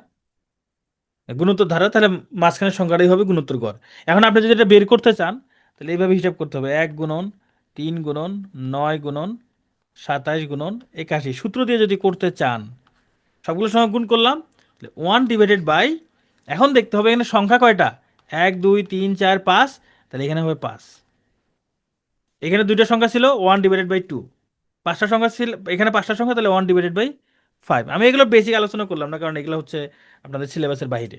গুণোত্তর ধারা, তাহলে মাঝখানের সংখ্যাটাই হবে গুণোত্তর গড়। এখন আপনি যদি এটা বের করতে চান, তাহলে এইভাবে হিসাব করতে হবে, 1 × 3 × 9 × 27 × 81 সূত্র দিয়ে যদি করতে চান, সবগুলো সংখ্যা গুণ করলাম, 1/, এখন দেখতে হবে এখানে সংখ্যা কয়টা, 1, 2, 3, 4, 5, তাহলে এখানে হবে 5, এখানে দুইটা সংখ্যা ছিল 1/2, পাঁচটা সংখ্যা ছিল, এখানে পাঁচটা সংখ্যা, তাহলে 1/5। আমি এগুলো বেসিক আলোচনা করলাম না, কারণ এগুলো হচ্ছে আপনাদের সিলেবাসের বাইরে।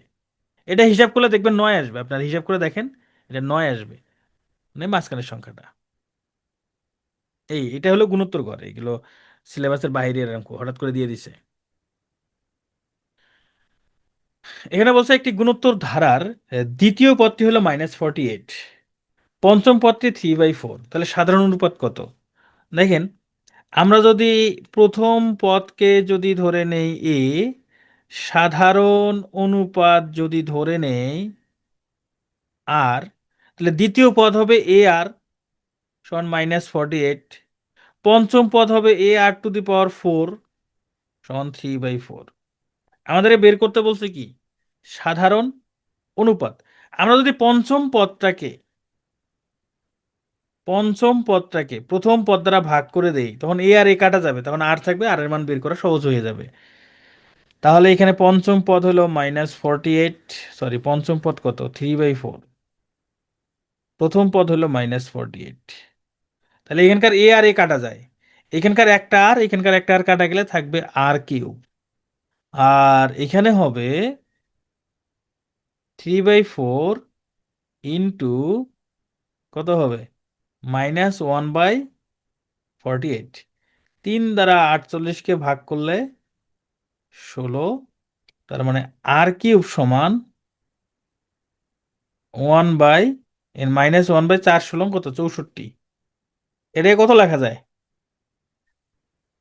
এটা হিসাব করলে দেখবেন 9 আসবে, আপনার হিসাব করে দেখেন, এটা 9 আসবে, মানে মাঝখানের সংখ্যাটা। এটা হলো গুণোত্তর গড়, এগুলো সিলেবাসের বাইরে এরকম হঠাৎ করে দিয়ে দিছে। এখানে বলছে একটি গুণোত্তর ধারার দ্বিতীয় পদটি হলো -48, পঞ্চম পদটি 3/4, তাহলে সাধারণ অনুপাত কত? দেখেন, আমরা যদি প্রথম পদকে যদি ধরে নেই সাধারণ অনুপাত যদি ধরে নেই আর, তাহলে দ্বিতীয় পদ হবে আর সমান -48, পঞ্চম পদ হবে ar⁴ সমান 3/4। আমাদের বের করতে বলছে কি, সাধারণ অনুপাত। আমরা যদি পঞ্চম পদটাকে প্রথম পদ দ্বারা ভাগ করে দেই, তখন আর কাটা যাবে, তখন আর থাকবে, আর এর মান বের করা সহজ হয়ে যাবে। তাহলে এখানে পঞ্চম পদ হলো -48, সরি পঞ্চম পদ কত, 3/4, প্রথম পদ হলো -48, তাহলে এখানকার আর কাটা যায়, এখানকার একটা আর এখানকার একটা আর কাটা গেলে থাকবে r³ আর এখানে হবে 3/4 ইন্টু কত হবে, -1/48, 3 দ্বারা 48কে ভাগ করলে 16, তার মানে r³ সমান 1/(-1/4 কত, 64, এটাকে কত লেখা যায়,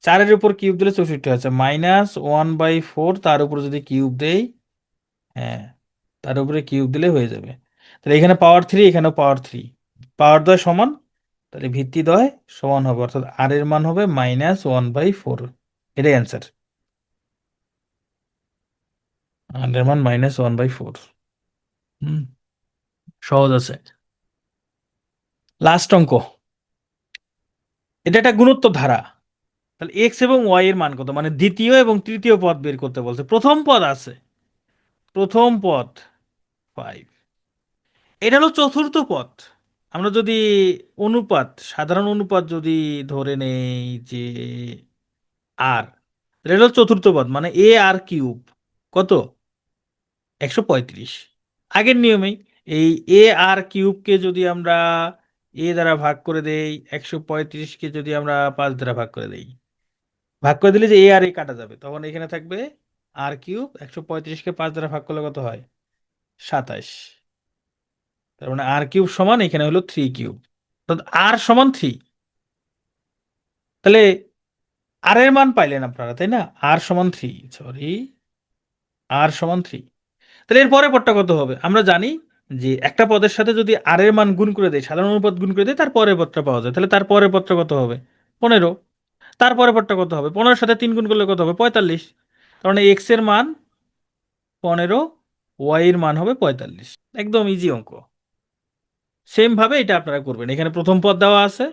4-এর উপর কিউব দিলে 64 আছে, -1/4 তার উপর যদি কিউব দেই, হ্যাঁ তার উপরে কিউব দিলে হয়ে যাবে। তাহলে এখানে পাওয়ার 3, এখানেও পাওয়ার 3, পাওয়ার দ্বয় সমান, তাহলে ভিত্তি দ্বয় সমান হবে, অর্থাৎ আর এর মান হবে -1/4, এটাই অ্যান্সার, আর এর মান -1/4। হুম, সহজ আছে। লাস্ট অঙ্ক, এটা একটা গুণোত্তর ধারা, তাহলে এক্স এবং ওয়াই এর মান কত, মানে দ্বিতীয় এবং তৃতীয় পদ বের করতে বলছে, প্রথম পদ আছে, প্রথম পদ 5, এটা হলো চতুর্থ পদ। আমরা যদি অনুপাত, সাধারণ অনুপাত যদি ধরে নেই যে আর, এটা হলো চতুর্থ পদ, মানে ar³ কত, 135, আগের নিয়মেই এই ar³ যদি আমরা দ্বারা ভাগ করে দেই, 135কে যদি আমরা 5 দ্বারা ভাগ করে দেই, ভাগ করে দিলে যে আর কাটা যাবে, তখন এখানে থাকবে r³, 135কে 5 দ্বারা ভাগ করলে কত হয়, 27, তার মানে r³ সমান এখানে হলো 3³, অর্থাৎ আর সমান 3। তাহলে আর এর মান পাইলেন আপনারা, তাই না, আর সমান 3, সরি, আর সমান 3। তাহলে এর পরের পদটা কত হবে, আমরা জানি যে একটা পদের সাথে যদি আর এর মান গুণ করে দেয়, সাধারণ অনুপাত গুণ করে দেয়, তার পরের পদটা পাওয়া যায়, তাহলে তার পরের পদটা কত হবে, 15, তার পরের পদটা কত হবে, 15-এর সাথে 3 গুণ করলে কত হবে, 45, তার মানে এক্স এর মান 15, ওয়াই এর মান হবে 45, একদম ইজি অঙ্ক। সেম ভাবে এটা আপনারা করবেন, এখানে প্রথম পদ দেওয়া আছে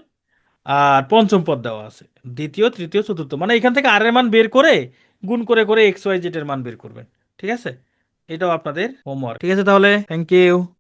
আর পঞ্চম পদ দেওয়া আছে, দ্বিতীয় তৃতীয় চতুর্থ, মানে এখান থেকে আর এর মান বের করে গুণ করে করে এক্স ওয়াই জেড এর মান বের করবেন। ঠিক আছে, এটাও আপনাদের হোমওয়ার্ক। ঠিক আছে, তাহলে থ্যাংক ইউ।